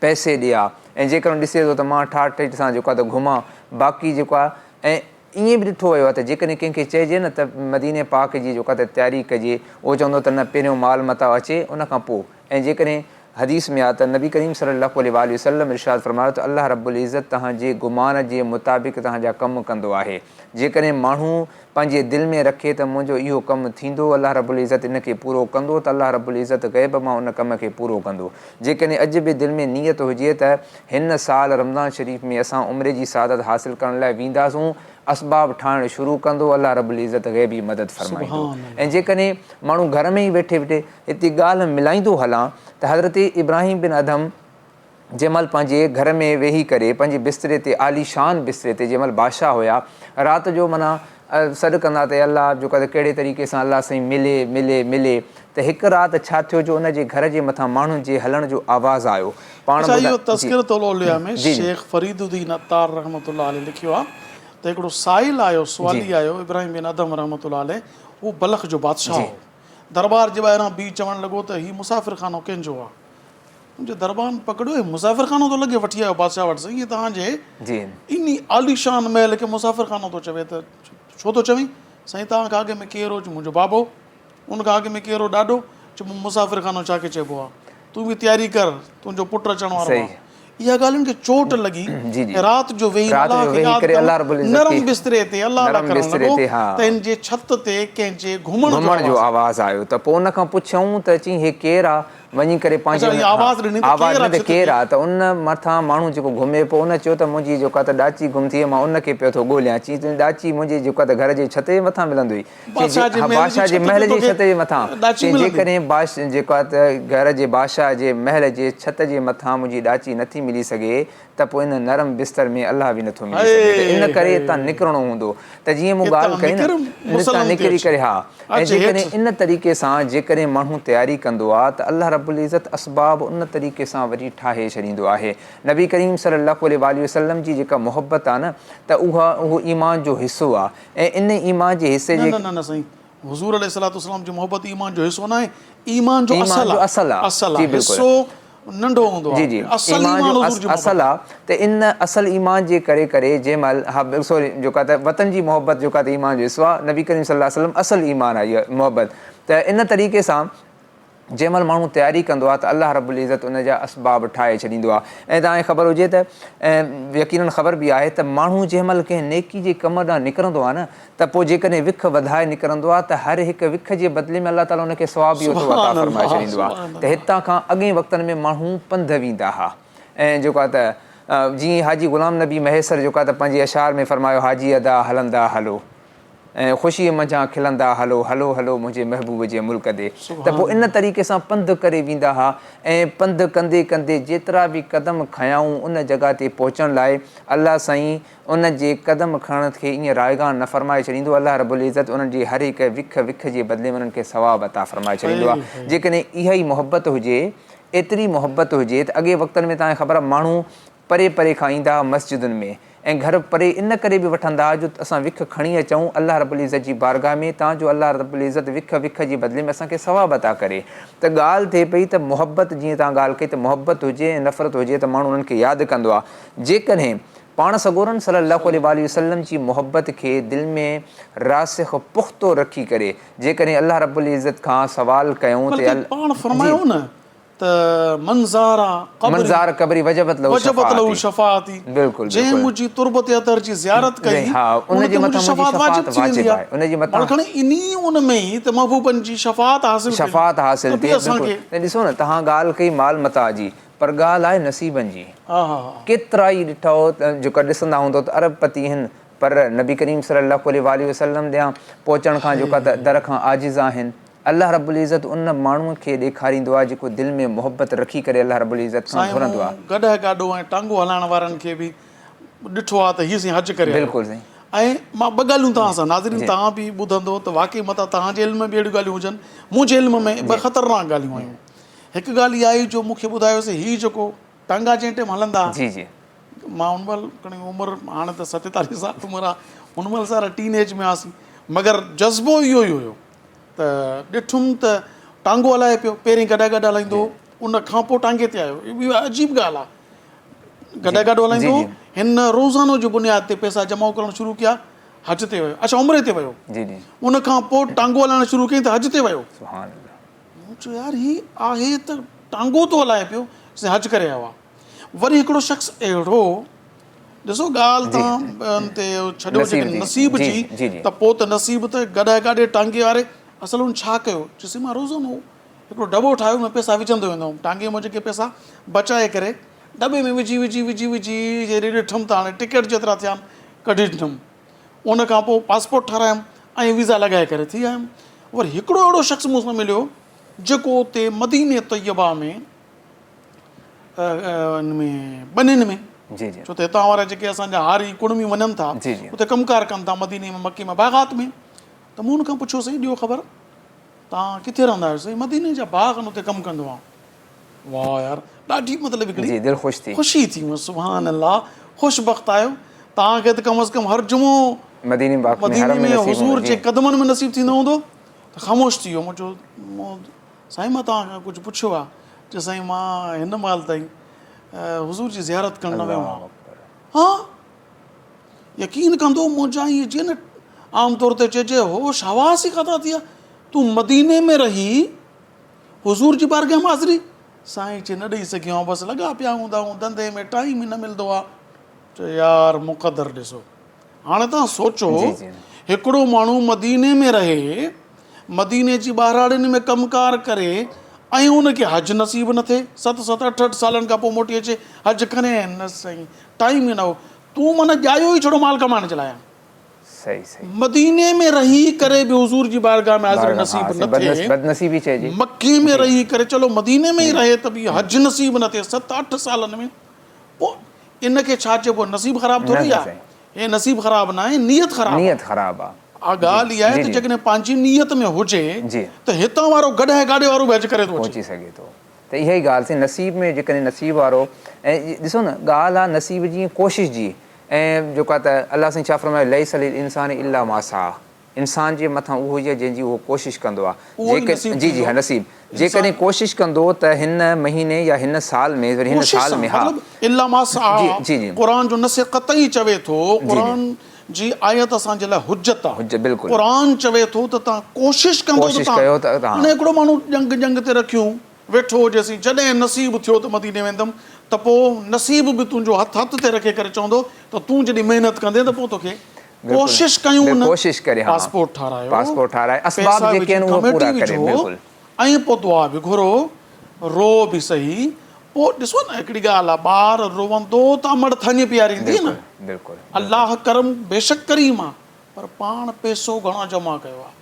पैसे ॾिया, ऐं जेकॾहिं ॾिसे थो त मां ठाठ ठेठ सां जेको आहे त घुमां, बाक़ी जेको आहे ऐं ईअं बि ॾिठो वियो आहे त जेकॾहिं कंहिंखे चइजे न त मदीने पाक जी जेका त तयारी कजे, उहो चवंदो त न पहिरियों माल मता अचे उन खां पोइ। ऐं जेकॾहिं हदीस में आहे त नबी करीम सल्लल्लाहु अलैहि वसल्लम इरशाद फरमायो त अल्लाह रब्बुल इज़्ज़त तव्हांजे गुमान जे मुताबिक़ तव्हांजा कमु कंदो आहे। जेकॾहिं माण्हू पंहिंजे दिलि में रखे त मुंहिंजो इहो कमु थींदो, अल्लाह रब्बुल इज़्ज़त इन खे पूरो कंदो, त अल्लाह रब्बुल इज़्ज़त ग़ैब मां उन कम खे पूरो कंदो। जेकॾहिं अॼु बि दिलि में नियत हुजे त हिन साल रमज़ान शरीफ़ में असां उमिरे जी सादत हासिलु करण लाइ वेंदासूं, असबाब ठाहिणु शुरू कंदो, अल्लाह रब्बुल इज़्ज़त ग़ैबी मदद फरमाईंदो। ऐं जेकॾहिं माण्हू घर में ई वेठे वेठे हिते ॻाल्हि मिलाईंदो हलां त हज़रत इब्राहिम बिन अदम जंहिं महिल पंहिंजे घर में वेही करे पंहिंजे बिस्तरे ते, आलीशान बिस्तरे ते, जंहिं महिल बादशाह हुया, राति जो माना सॾु कंदा त अल्लाह जेको आहे कहिड़े तरीक़े सां अल्लाह साईं मिले मिले मिले, त हिकु राति छा थियो जो उनजे घर जे मथां माण्हुनि जे हलण जो आवाज़ु आयो। पाण इहो तज़किरतुल औलिया में शेख फरीदुद्दीन अत्तार रहमतुल्लाह अलैह लिखियो आहे त हिकिड़ो साहिल आयो, सुवाली आयो इब्राहिम बिन अदम रहमतुल्लाह अलैह, उहो बलख जो बादशाह हो। दरबार जे ॿाहिरां बीह चवणु लॻो त हीउ मुसाफ़िर खानो कंहिंजो आहे? मुंहिंजे दरबार में पकड़ियो, मुसाफ़िर खानो थो लॻे वठी आयो बादशाह वटि, साईं तव्हांजे इन आलीशान महल खे मुसाफ़िर खानो थो चवे, त छो थो चवीं? साईं तव्हांखे अॻे में केरु हो? मुंहिंजो बाबो। उनखां अॻु में केरु हो? ॾाढो। चयो मुसाफ़िर खानो छा खे चइबो आहे, तूं बि तयारी कर, तुंहिंजो पुटु अचण वारो आहे। इहा ॻाल्हियुनि खे चोट लॻी, राति जो वेही नरम बिस्तरे ते अलाह करणु लॻो त हिन जे छत ते कंहिंजे घुमण जो आवाज़ आयो। त पोइ उन खां पुछऊं त चई हे केरु आहे? वञी करे पंहिंजे आवाज़ ॾिनी त केरु आहे? त उन मथां माण्हू जेको घुमे पोइ उन चयो त मुंहिंजी जेका त ॾाची गुम थी, मां उनखे पियो थो ॻोल्हियां। चई तुंहिंजी ॾाची मुंहिंजे जेका त घर जे छत जे मथां मिलंदी हुई, बादशाह जे महल जे छत जे मथां। जेकॾहिं जेका त घर जे बादशाह जे महल जे छत जे मथां मुंहिंजी ॾाची नथी मिली सघे त पोइ इन नरम बिस्तर में अलाह बि नथो मिली सघे। इन करे हितां निकिरणो हूंदो। त जीअं मूं ॻाल्हि कई न, हितां निकिरी करे हा। ऐं जेकॾहिं इन तरीक़े सां जेकॾहिं माण्हू तयारी कंदो आहे त अल्लाह रब्बुल इज़्ज़त असबाब उन तरीक़े सां वरी ठाहे छॾींदो आहे। नबी करीम सल्लल्लाहु अलैहि वसल्लम जी जेका मुहबत आहे न, त उहो ईमान जो हिसो आहे। ऐं इन ईमान जे हिसे जे हुज़ूर अलैहिस्सलातु वस्सलाम जी मुहबत ईमान जो हिसो न आहे, ईमान जो असल आहे। हिसो नंढो हूंदो आहे। जी जी, असल आहे। त इन असल ईमान जे करे जंहिं महिल हा सॉरी जेका त वतन जी मुहबत जेका त ईमान जो हिसो आहे, नबी करीम सल्लल्लाहु अलैहि वसल्लम असल ईमान आहे इहा मुहबत। त इन तरीक़े सां जंहिं महिल माण्हू तयारी कंदो आहे त अल्लाह रब्बुल इज़्ज़त उन जा असबाब ठाहे छॾींदो आहे। ऐं तव्हांखे ख़बर हुजे त यकीनन ख़बर बि आहे त माण्हू जंहिं महिल कंहिं नेकी जे कम ॾांहुं निकिरंदो आहे न, त पोइ जेकॾहिं विख वधाए निकिरंदो आहे त हर हिकु विख जे बदिले में अल्लाह ताला उनखे सवाब बि ओतिरो अता फरमाए छॾींदो आहे। त हितां खां अॻे वक़्तनि में माण्हू पंधु वेंदा हुआ। ऐं जेको आहे त जीअं हाजी ग़ुलाम नबी महेसर जेको आहे त पंहिंजे अशार में फरमायो, हाजी अदा हलंदा हलो ऐं ख़ुशीअ मंझां खिलंदा हलो, हलो हलो मुंहिंजे महबूब जे मुल्क ते। त पोइ इन तरीक़े सां पंधु करे वेंदा हुआ। ऐं पंधु कंदे कंदे जेतिरा बि क़दम खयाऊं उन जॻह ते पहुचण लाइ अल्लाह साईं उन जे क़दम खणण खे ईअं रायगान न फरमाए छॾींदो। अल्लाह रब्बुल इज़्ज़त उन्हनि जी हर हिकु विख जे बदिले में उन्हनि खे सवाब अता फरमाए छॾींदो आहे। जेकॾहिं इहा ई मुहबत हुजे, एतिरी मुहबत हुजे त अॻे वक़्तनि में तव्हांखे ख़बर आहे माण्हू परे परे खां ईंदा हुआ मस्जिदुनि में, ऐं घर परे इन करे बि वठंदा हुआ जो असां विख खणी अचूं अल्लाह रब्बुल इज़्ज़त जी बारगाह में, तव्हांजो अल्लाह रब्बुल इज़्ज़त विख जे बदिले में असांखे सवाब अता करे। त ॻाल्हि थिए पई त मुहबत, जीअं तव्हां ॻाल्हि कई त मुहबत हुजे ऐं नफ़रत हुजे त माण्हू उन्हनि खे यादि कंदो आहे। जेकॾहिं पाण सगोरन सल्लल्लाहु अलैहि वसल्लम जी मुहबत खे दिलि में रासिख़ पुख़्तो रखी करे जेकॾहिं अल्लाह रब्बुल इज़्ज़त खां सवाल कयूं त मंज़ार कबरी वजबत लहू शफ़ाअती, बिल्कुलु जंहिं मुंहिंजी तुरबत अतर जी ज़ियारत कई उन जे मथां शफ़ाअत वाजिब थी वेंदी आहे। उन जे मथां खणी इन्ही उन में ई त महबूबनि जी शफ़ाअत हासिल थिए। ॾिसो न, तव्हां ॻाल्हि कई माल मता जी, पर ॻाल्हि आहे नसीबनि जी। केतिरा ई ॾिठो जेका ॾिसंदा हूंदो त अरबपति आहिनि, पर नबी करीम सल्लल्लाहु अलैहि वसल्लम ॾियां पहुचण खां जेका त दर खां आजिज़ आहिनि, अल्लाह रब्बुल इज़्ज़त उन माण्हूअ खे ॾेखारींदो आहे जेको दिलि में मोहबत रखी करे अल्लाह रब्बुल इज़्ज़त खां घुरंदो आहे। गॾु गाॾो ऐं टांगो हलाइण वारनि खे बि ॾिठो आहे त हीअ साईं हज करे बिल्कुलु साईं। ऐं मां ॿ ॻाल्हियूं तव्हां सां नाज़रीन तव्हां बि ॿुधंदो त वाक़ई मथां तव्हांजे इल्म में बि अहिड़ियूं ॻाल्हियूं हुजनि, मुंहिंजे इल्म में ॿ ख़तरनाक ॻाल्हियूं आहियूं। हिकु ॻाल्हि इहा आई जो मूंखे ॿुधायोसीं हीअ जेको टांगा जंहिं टाइम हलंदा, जी जी मां उन महिल खणी उमिरि हाणे त 47 साल उमिरि आहे, उन महिल सारा टीन एज में हुआसीं, मगर जज़्बो इहो ई हुयो त ॾिठुमि त टांगो हलाए पियो, पहिरीं गॾा गॾु हलाईंदो, उन खां पोइ टांगे ते आयो। इहा बि अजीब ॻाल्हि आहे, गॾा गॾु हलाईंदो। हिन रोज़ानो जी बुनियाद ते पैसा जमा करणु शुरू कया, हज ते वियो, अच्छा उमिरि ते वियो, उन खां पोइ टांगो हलाइणु शुरू कयईं त हज ते वियो। मूं चयो यार हीअ आहे त टांगो थो हलाए पियो, हज करे आयो आहे। वरी हिकिड़ो शख़्स अहिड़ो, ॾिसो ॻाल्हि तव्हां ते छॾियो जेके नसीब जी, त पोइ त नसीब त गॾा गाॾे टांगे वारे असल हुन छा कयो, चयोसीं मां रोज़ानो हिकिड़ो दॿो ठाहियो, हुन पैसा विझंदो वेंदो हुउमि, टांगे मां जेके पैसा बचाए करे दॿे में विझी विझी विझी विझी जहिड़ी ॾिठुमि त हाणे टिकट जेतिरा थिया कढी ॾिठुमि। उन खां पोइ पासपोर्ट ठारायमि ऐं वीज़ा लॻाए करे थी आयुमि। वरी हिकिड़ो अहिड़ो शख़्स मूं सां मिलियो जेको उते मदीने तैयबा में हिन में बनियुनि में, छो त हितां वारा जेके असांजा हारी कुड़मी वञनि था उते कमकार कनि था मदीने में, मके में, बाग़ात में। त मूं हुन खां पुछियो साईं ॾियो ख़बर तव्हां किथे रहंदा आहियो? साईं मदीने जा बाग़ आहिनि, उते कमु कंदो आहे। वाह यार, ॾाढी मतिलबु हिकिड़ी ख़ुशी थी, सुभान अल्लाह, ख़ुशबख़्त आहियो। तव्हांखे त कम अज़ कम हर जुमो मदीने में हुज़ूर जे क़दमनि में नसीबु थींदो हूंदो, त ख़ामोश थी वियो। मूं चयो साईं मां तव्हांखां कुझु पुछियो आहे? चयो साईं मां हिन महिल ताईं हुज़ूर जी ज़ियारत करणु न वियो आहियां। हा यकीन कंदो मुंहिंजा इहे जीअं न आमतौर ते चइजे होश हवास ई ख़ता थी आहे, तूं मदीने में रही हुज़ूर जी बारगाह में हाज़िरी। साईं चए न ॾेई सघियो आहियां, बसि लॻा पिया हूंदा आहियूं धंधे में, टाइम ई न मिलंदो आहे। चयो यार मुक़दर ॾिसो, हाणे तव्हां सोचो हिकिड़ो माण्हू मदीने में रहे, मदीने जी ॿाहिराड़ियुनि में कमकार करे ऐं उनखे हज नसीब न थिए, 7-7, 8-8 सालनि खां पोइ मोटी अचे हज करे न साईं, टाइम ई न हो। तूं माना ॼायो ई छड़ो माल कमाइण जे लाइ। मदीने में रही करे बि हुज़ूर जी बारगाह में हाज़िरी नसीब न थिए, मक्के में रही करे चलो मदीने में ई रहे त बि हज नसीब न थिए 7-8 सालनि में, पोइ इनखे छा चइबो? नसीब ख़राब थोरी आहे, हे नसीब ख़राब न आहे, नियत ख़राब आहे। ॻाल्हि इहा आहे त जेकॾहिं पंहिंजी नियत में हुजे त हितां वारो गॾे गाॾे वारो बि हज करे थो पहुची सघे थो। त इहा ई ॻाल्हि साईं, नसीब में जेकॾहिं नसीब वारो, ऐं ॾिसो न ॻाल्हि आहे नसीब जी कोशिशि जी, ऐं जेका त अलाह साईं छा फरमायो, लैस लिल इंसानी इल्ला मा सआ, इंसान जे मथां उहो ई आहे जंहिंजी उहो कोशिशि कंदो आहे। जी जी हा, नसीब जेकॾहिं कोशिशि कंदो त हिन महीने या हिन साल में, वरी हिन साल में, हा इल्ला मा सआ, क़ुरान जो नस क़तई चवे थो, क़ुरान जी आयत असांजे लाइ हुज्जत आहे। बिल्कुलु क़ुरान चवे थो त तव्हां कोशिशि कंदो त हाणे हिकिड़ो माण्हू जंग ते रखियूं वेठो हुजेसीं, जॾहिं नसीब थियो त मदीने वेंदुमि, त पोइ नसीब बि तुंहिंजो हथ ते रखे करे चवंदो त तूं जॾहिं महिनत कंदे त पोइ तोखे कोशिशि कयूं न, कोशिशि करे पासपोर्ट ठाराए, असबाब जेके आहिनि उहो पूरा करे, ऐं पोइ दुआ बि घुरो, रो बि सही। पोइ ॾिसो न हिकिड़ी ॻाल्हि आहे, ॿार रोवंदो त अमड़ थञ पीआरींदी न, अलाह करम बेशक करीम आहे, पर पाण पैसो घणो जमा कयो आहे,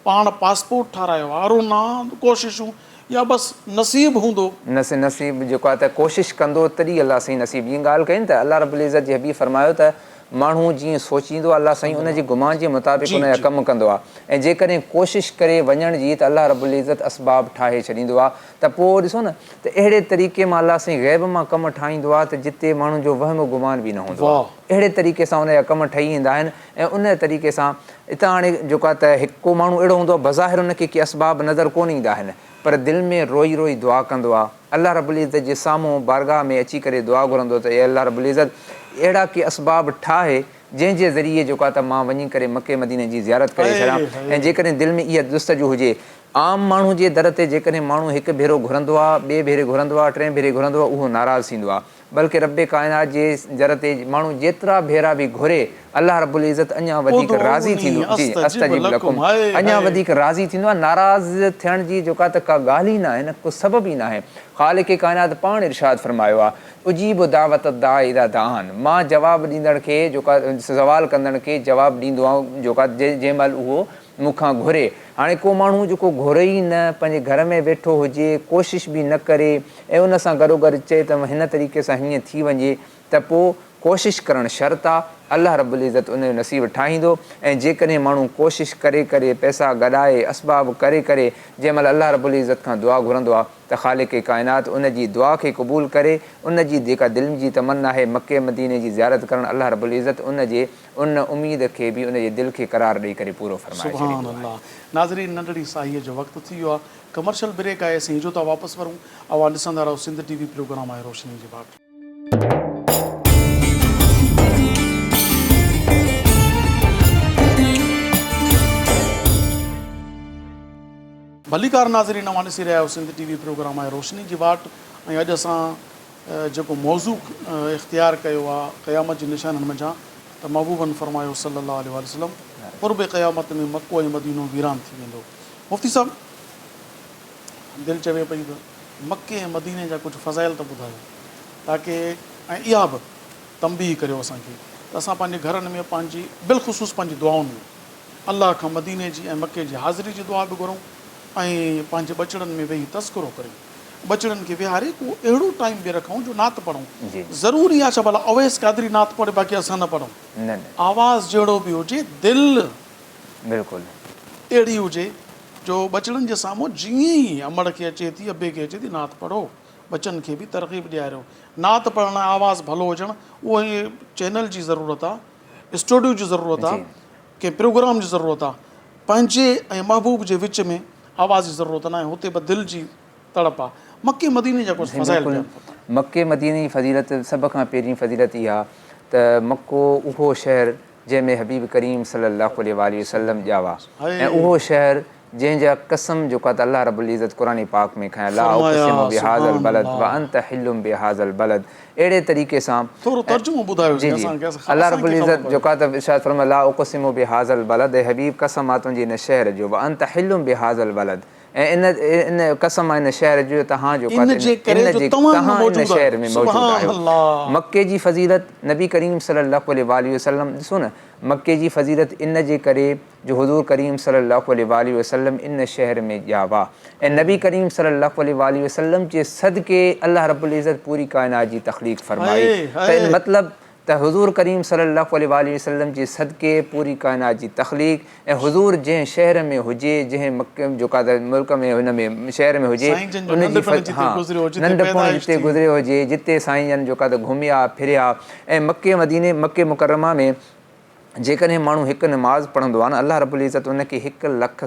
पाण पासपोर्ट ठारायो आहे, अरुना कोशिशूं, या बसि नसीब हूंदो नसीब जेको आहे त कोशिशि कंदो तॾहिं अलाह साईं नसीब। जीअं ॻाल्हि कयूं त अलाह रब्बुल इज़्ज़त जे हबीब फरमायो त माण्हू जीअं सोचींदो आहे अलाह साईं उनजे गुमान जे मुताबिक़ उनजा कमु कंदो आहे, ऐं जेकॾहिं कोशिशि करे वञण जी त अलाह रब्बुल इज़्ज़त असबाब ठाहे छॾींदो आहे। त पोइ ॾिसो न त अहिड़े तरीक़े मां अलाह साईं ग़ैब मां कमु ठाहींदो आहे त जिते माण्हुनि जो वहम गुमान बि न हूंदो आहे, अहिड़े तरीक़े सां उनजा कमु ठही ईंदा आहिनि। ऐं उन तरीक़े सां हितां हाणे जेको आहे त हिकु माण्हू अहिड़ो हूंदो आहे बज़ाहिर उनखे के असबाब नज़र कोन ईंदा आहिनि, पर दिलि में रोई रोई दुआ कंदो आहे, अलाह रब्बुल इज़्ज़त जे साम्हूं बारगाह में अची करे दुआ घुरंदो त अलाह रब्बुल इज़्ज़त अहिड़ा के असबाब ठाहे जंहिंजे ज़रिए जेको आहे त मां वञी करे मके मदीने जी ज़ियारत करे छॾियां। ऐं जेकॾहिं दिलि में इहा जुस्तजू हुजे, आम माण्हू जे दर ते जेकॾहिं माण्हू हिकु भेरो घुरंदो आहे, ॿिए भेरे घुरंदो आहे, टें भेरे घुरंदो आहे, उहो नाराज़ थींदो आहे। बल्कि रब काइनात जे जर ते माण्हू जेतिरा भेरा बि घुरे अल्लाह रब्बुल इज़्ज़त अञा वधीक राज़ी थींदो जी अस्तजीब लकुम अञा वधीक राज़ी थींदो आहे। नाराज़ थियण जी जेका त का ॻाल्हि ई न आहे, न को सबबु ई न आहे। ख़ालिक़ काइनात पाण इरशाद फरमायो आहे उजीब दावत दा इदा दान, मां जवाबु ॾींदड़ खे जेका सवाल कंदड़ खे जवाबु ॾींदो आहियां जेका जंहिं महिल उहो मूंखां घुरे। हाणे को माण्हू जेको घुरे ई न, पंहिंजे घर में वेठो हुजे, कोशिशि बि न करे ऐं उन सां गॾोगॾु चए त हिन तरीक़े सां हीअं थी वञे त पोइ कोशिशि करणु शर्त आहे। अल्लाह रब्बुल इज़्ज़त उन जो नसीबु ठाहींदो। ऐं जेकॾहिं माण्हू कोशिशि करे करे पैसा गॾाए असबाब करे करे जंहिं महिल अल्लाह रब्बुल इज़्ज़त खां दुआ घुरंदो आहे त ख़ालिक़ काइनात उन जी दुआ खे क़बूल करे उन जी जेका दिलि जी तमन्ना आहे मके मदीने जी ज़ियारत करणु, अल्लाह रब्बुल इज़्ज़त उन जे उन उमीद खे बि उन जे दिलि खे करार ॾेई करे पूरो फरमाए छॾींदो आहे। नाज़रीन नंढड़ी साईअ जो वक़्तु थी वियो आहे, कमर्शियल ब्रेक आहे, असीं जो था वापसि वरूं। अवां ॾिसंदा रहो सिंध TV प्रोग्राम आहे रोशनी जी बाट। भलीकार नाज़रीन अवां ॾिसी रहिया आहियो सिंध TV प्रोग्राम आहे रोशनी जी वाट। ऐं अॼु असां जेको मौज़ू इख़्तियार कयो आहे क़यामत जी निशाननि में त महबूबनि फरमायो सल्लल्लाहु अलैहि वसल्लम क़ुर्ब क़यामत में मको ऐं मदीनो वीरान थी वेंदो। मुफ़्ती साहब दिलि चवे पई त मके ऐं मदीने जा कुझु फ़ज़ाइल त ॿुधायो ताकी ऐं इहा बि तंबीह करियो असांखे त असां पंहिंजे घरनि में पंहिंजी बिलख़ुसूस पंहिंजी दुआउनि में अलाह खां मदीने जी ऐं मके जी हाज़िरी जी दुआ बि घुरूं ऐं पंहिंजे बचड़नि में वेही तस्करो करियूं, बचड़नि खे विहारे को अहिड़ो टाइम बि रखूं जो नात पढ़ूं। ज़रूरी आहे छा भला अवैस क़ादरी नात पढ़े बाक़ी असां न पढ़ूं, आवाज़ जहिड़ो बि हुजे दिलि बिल्कुलु अहिड़ी हुजे जो बचड़नि जे साम्हूं जीअं ई अमड़ खे अचे थी अबे खे अचे थी नात पढ़ो, बचनि खे बि तरक़ीब ॾियारियो। नात पढ़ण आवाज़ भलो हुजणु उहो चैनल जी ज़रूरत आहे, स्टूडियो जी ज़रूरत आहे, कंहिं प्रोग्राम जी ज़रूरत आहे, पंहिंजे ऐं महबूब जे विच में आवाज़ जी ज़रूरत न आहे, हुते बि दिलि जी तड़प आहे। मके मदीने जा कुझु फ़ज़ाइल मके मदीने जी फज़ीलत सभ खां पहिरीं फज़ीलत इहा त मको उहो शहर जंहिंमें हबीब करीम सल्लल्लाहु अलैहि वसल्लम ॼावा ऐं उहो शहर जंहिंजा कसम जेका त अल्लाह रब्बुल इज़्ज़त क़ुरान पाक में खयां ला उक़सिमु बिहाज़ल बलद व अंत हिल्लुम बिहाज़ल बलद। अहिड़े तरीक़े सां थोरो तर्जुमो ॿुधायो जी अल्लाह रब्बुल इज़्ज़त जेका त इरशाद फरमायो ला उक़सिमु बिहाज़ल बलद, हबीब कसम आहे तुंहिंजे इन शहर जो, व अंत हिल्लुम बिहाज़ल बलद ऐं इन कसम आहे इन शहर जो तव्हां जेका तव्हां इन शहर में मौजूदु आहियो। मके जी फज़ीलत नबी करीम सल्लल्लाहु अलैहि वसल्लम ॾिसो न मके जी फज़ीलत इन जे करे जो हुज़ूर करीम सल्लल्लाहु अलैहि वसल्लम इन शहर में ॼावा ऐं नबी करीम सल्लल्लाहु अलैहि वसल्लम जे सदके अल्लाह रब्बुल इज़्ज़त पूरी काइनात जी तख़लीक़ फरमाई। त मतिलबु त हुज़ूर करीम सल्लल्लाहु अलैहि वसल्लम जे सदके पूरी काइनात जी तख़लीक़ ऐं हुज़ूर जंहिं शहर में हुजे जंहिं मके जेका त मुल्क में हुन में शहर में हुजे उनजी नंढपण जिते गुज़रियो हुजे जिते साईं जन जेका त घुमिया फिरिया ऐं मके मदीने मके मुकरमा में जेकॾहिं माण्हू हिकु नमाज़ पढ़ंदो आहे न अल्लाह रब्बुल इज़्ज़त उनखे 1 लख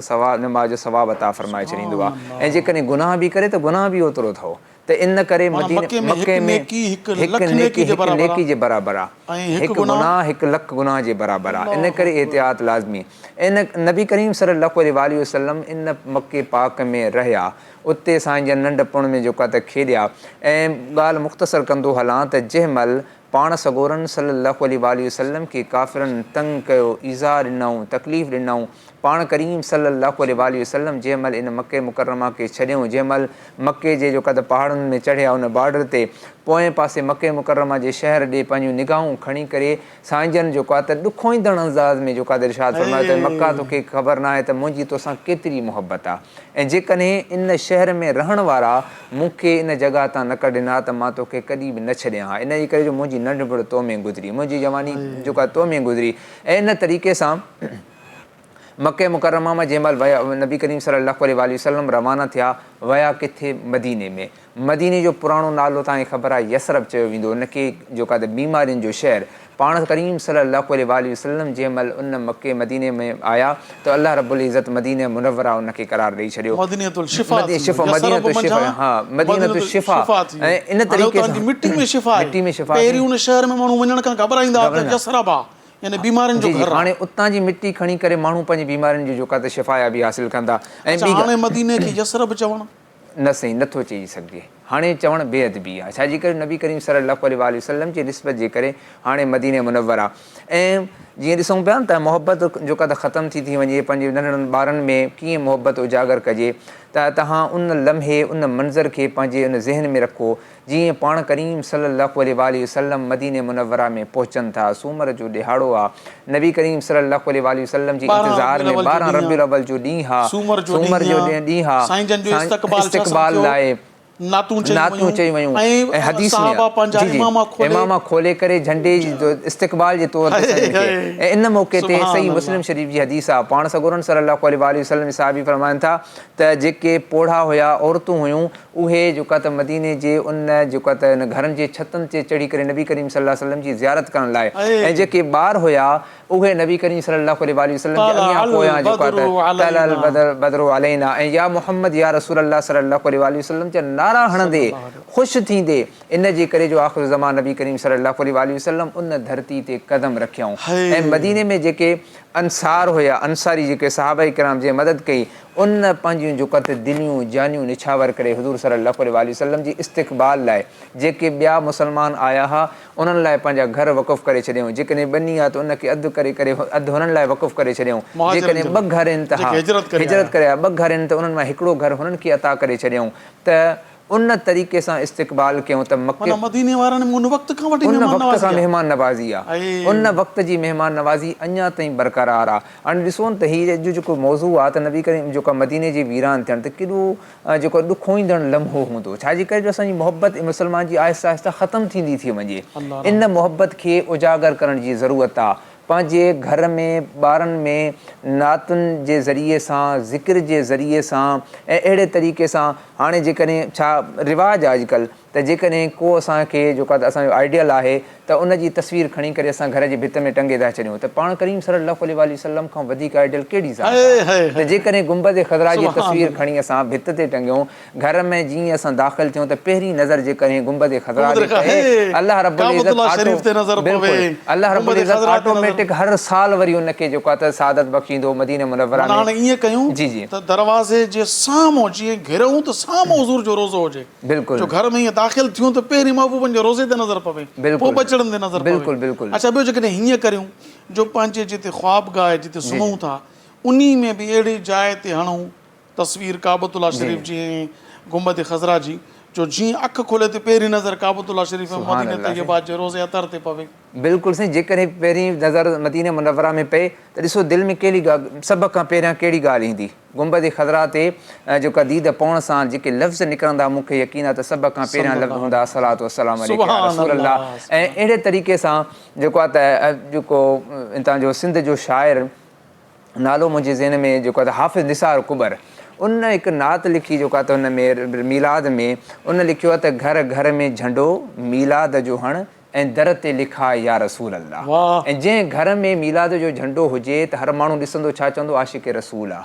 नमाज़ जो सवाबु अता फरमाए छॾींदो आहे ऐं जेकॾहिं गुनाह बि करे त गुनाह बि ओतिरो अथव। त इन करे मके में हिकु नेकी जे बराबरि आहे, हिकु गुनाह 1 लख गुनाह जे बराबरि आहे। इन करे एहतियात लाज़मी। इन नबी करीम सल्लल्लाहु अलैहि वसल्लम इन मके पाक में रहिया, उते साईं जन नंढपण में जेका त खेॾिया ऐं ॻाल्हि मुख़्तसर कंदो हलां त जंहिं महिल पाण सगोरन सल्लल्लाहु अलैहि वसल्लम खे काफ़िरनि तंग कयो, ईज़ा ॾिनऊं, तकलीफ़ ॾिनऊं, पाण करीम सल्लल्लाहु अलैहि वसल्लम जंहिं महिल इन मके मुकरमा खे छॾियऊं, जंहिं महिल मके जे जेका त पहाड़नि में चढ़िया उन बॉर्डर ते पोएं पासे मके मुकरमा जे शहर ॾे पंहिंजूं निगाहूं खणी करे साईं जन जेको आहे त ॾुखोईंदड़ अंदाज़ में जेका त इरशाद फरमायो त मक्का तोखे ख़बर न आहे त मुंहिंजी तोसां केतिरी मुहबत आहे ऐं जेकॾहिं इन शहर में रहण वारा मूंखे इन जॻह तां न कढिना त मां तोखे कॾहिं बि न छॾियां हा। इन जे करे जो मुंहिंजी नंढपण तो में गुज़री, मुंहिंजी जवानी जेका तो में गुज़री ऐं इन तरीक़े सां मके मुकरमा में जंहिं महिल विया नबी करीम सल्लल्लाहु अलैहि वसल्लम रवाना थिया विया किथे मदीने में। मदीने जो पुराणो नालो तव्हांखे ख़बर आहे यसरब चयो वेंदो, उनखे जेका त बीमारियुनि जो शहर। पाण करीम सल्लल्लाहु अलैहि वसल्लम जंहिं महिल उन मके मदीने में आया त अल्लाह रब्बुल इज़्ज़त मदीने मुनव्वरा उनखे करार ॾेई छॾियो मदीनतुल शिफ़ा ऐं इन तरीक़े सां मिट्टी में शिफ़ा पहिरीं उन शहर में माण्हू वञण खां घबराईंदा हुआ त यसरब आहे यानी बीमारियुनि जो घर। हाणे उतां जी मिट्टी खणी करे माण्हू पंहिंजी बीमारियुनि जी जेका त शिफ़ाया बि हासिलु कंदा ऐं हाणे मदीने खे यसरब चवणु न साईं नथो चई सघिजे। हाणे चवणु बेअदबी आहे। छाजे करे नबी करीम सल्लल्लाहु अलैहि वसल्लम जी निस्बत जे करे हाणे मदीने मुनव्वरा ऐं जीअं ॾिसूं पिया त मोहबत जेका त ख़तमु थी वञे, पंहिंजे नंढड़नि ॿारनि में कीअं मोहबत उजागर कजे, त तव्हां उन लम्हे उन मंज़र खे पंहिंजे उन ज़हन में रखो। जीअं पाण करीम सल्लल्लाहु अलैहि वसल्लम मदीने मुनव्वरा में पहुचनि था, सूमर जो ॾिहाड़ो आहे, नबी करीम सल्लल्लाहु अलैहि वसल्लम जी इंतज़ार में 12 रबीउल अव्वल जो ॾींहुं आहे, सूमर जो ॾींहुं आहे, इस्तक़बाल लाइ नातूं चई वयूं ऐं हदीस में इमाम खोले करे झंडे जो इस्तक़बाल जे तौर ते ऐं इन मौक़े ते सही मुस्लिम शरीफ़ जी हदीस आहे, पाण सगोरन सल्लल्लाहु अलैहि वसल्लम साहबी फरमाइनि था त जेके पोढ़ा हुया औरतूं हुयूं उहे जेका त मदीने जे उन जेका त इन घरनि जे छतनि ते चढ़ी करे नबी करीम सल्लल्लाहु अलैहि वसल्लम जी ज़ियारत करण लाइ, ऐं जेके ॿार हुया उहे नबी करीम सल्लल्लाहु अलैहि वसल्लम जे अॻियां पोयां जेका त तलल बदरु अलैना ऐं या मुहम्मद या रसूलल्लाह सल्लल्लाहु अलैहि वसल्लम जा नारा हणंदे ख़ुशि थींदे इन जे करे जो आख़िर ज़मान नबी करीम सल्लल्लाहु अलैहि वसल्लम उन धरती ते क़दम रखियऊं। ऐं मदीने में जेके अंसार हुया, अंसारी जेके सहाबा किराम जे मदद कई, उन पंहिंजियूं जेका त दिलियूं जानियूं निछावर करे हुज़ूर सल्लल्लाहु अलैहि वसल्लम जी इस्तक़बाल लाइ जेके ॿिया मुस्लमान आया हुआ उन्हनि लाइ पंहिंजा घर वक़ुफ़ करे छॾियऊं। जेकॾहिं ॿनी आहे त उनखे अधु करे अधु हुननि लाइ वक़ुफ़ करे छॾियऊं। जेकॾहिं ॿ घर आहिनि त हिजरत करे ॿ घर आहिनि त उन्हनि मां हिकिड़ो घर हुननि खे अता करे छॾियऊं। त उन तरीक़े सां इस्तक़बाल कयूं त मके मदीने वारनि उन वक़्त खां मेहमान नवाज़ी आहे, उन वक़्त जी मेहमान नवाज़ी अञा ताईं बरक़रार आहे। हाणे ॾिसो त हीअ अॼु जेको मौज़ू आहे त नबी करीम जेका मदीने जी वीरान थियणु त केॾो जेको ॾुखो ईंदड़ लम्हो हूंदो, छाजे करे जो असांजी मोहबत मुस्लमान जी आहिस्ता आहिस्ता ख़तमु थींदी थी वञे। इन मोहबत खे उजागर करण जी ज़रूरत आहे। पंहिंजे घर में ॿारनि में नातुनि जे ज़रिए सां, ज़िक्र जे ज़रिए सां ऐं अहिड़े तरीक़े सां हाणे जेकॾहिं छा रिवाज़ु आहे अॼुकल्ह त जेकॾहिं को असांखे जेका त असांजो आइडियल आहे त उन जी तस्वीर खणी करे असां घर जे भित में टंगे था छॾियूं, त पाण करीम सल्लल्लाहु अलैहि वसल्लम खां वधीक आइडियल कहिड़ी ज़ात आहे? त जेकॾहिं गुंबद ख़ज़रा जी तस्वीर खणी असां भित ते टंगियूं, घर में जीअं असां दाख़िल थियूं त पहिरीं नज़र जेकॾहिं गुंबद ख़ज़रा ते अल्लाह रब्बुल इज़्ज़त ऑटोमेटिक हर साल वरी उनखे जेको आहे त सादत बख़्शींदो मदीने मुनव्वरा में। हाणे ईअं कयूं त दरवाज़े जे साम्हूं जीअं घिरऊं त साम्हूं हुज़ूर जो रोज़ो हुजे, बिल्कुलु घर में ईअं दाख़िल थियूं त पहिरीं महबूबनि जे रोज़े ते नज़र पवे, पोइ बचड़नि ते नज़र पवे। बिल्कुलु बिल्कुलु। अच्छा, ॿियो जेकॾहिं हीअं करियूं जो पंहिंजे जिते ख्वाबगाह जिते सुम्हूं था उन में बि अहिड़ी जाइ ते हणूं तस्वीर काबतुल्लाह शरीफ़ जी ऐं गुंबद ख़ज़रा जी, जो जीअं अखि खोले त पहिरीं नज़र काबतुल्लाह शरीफ़ ऐं मदीने तैयबा जे रोज़े अतर ते पवे। बिल्कुलु साईं, जेकॾहिं पहिरीं नज़र मदीने मुनव्वरा में पए त ॾिसो दिलि में कहिड़ी ॻाल्हि, सभ खां पहिरियां कहिड़ी ॻाल्हि ईंदी? गुंबद ख़ज़रा ते जेका दीद पवण सां जेके लफ़्ज़ निकिरंदा मूंखे यकीन आहे त सभ खां पहिरियां लफ़्ज़ हूंदा सलातो वसलाम अलैका रसूलल्लाह। ऐं अहिड़े तरीक़े सां जेको आहे त जेको हितां जो सिंध जो शाइर, नालो मुंहिंजे ज़हन में जेको आहे त हाफ़िज़ निसार कुबर, उन हिकु नात लिखी जेको आहे त हुन में मीलाद में उन लिखियो आहे त घर घर में झंडो मीलाद जो हण ऐं दर ते लिखा या रसूल अल्लाह। ऐं जंहिं घर में मीलाद जो झंडो हुजे त हर माण्हू ॾिसंदो छा चवंदो, आशिक़ रसूल आहे,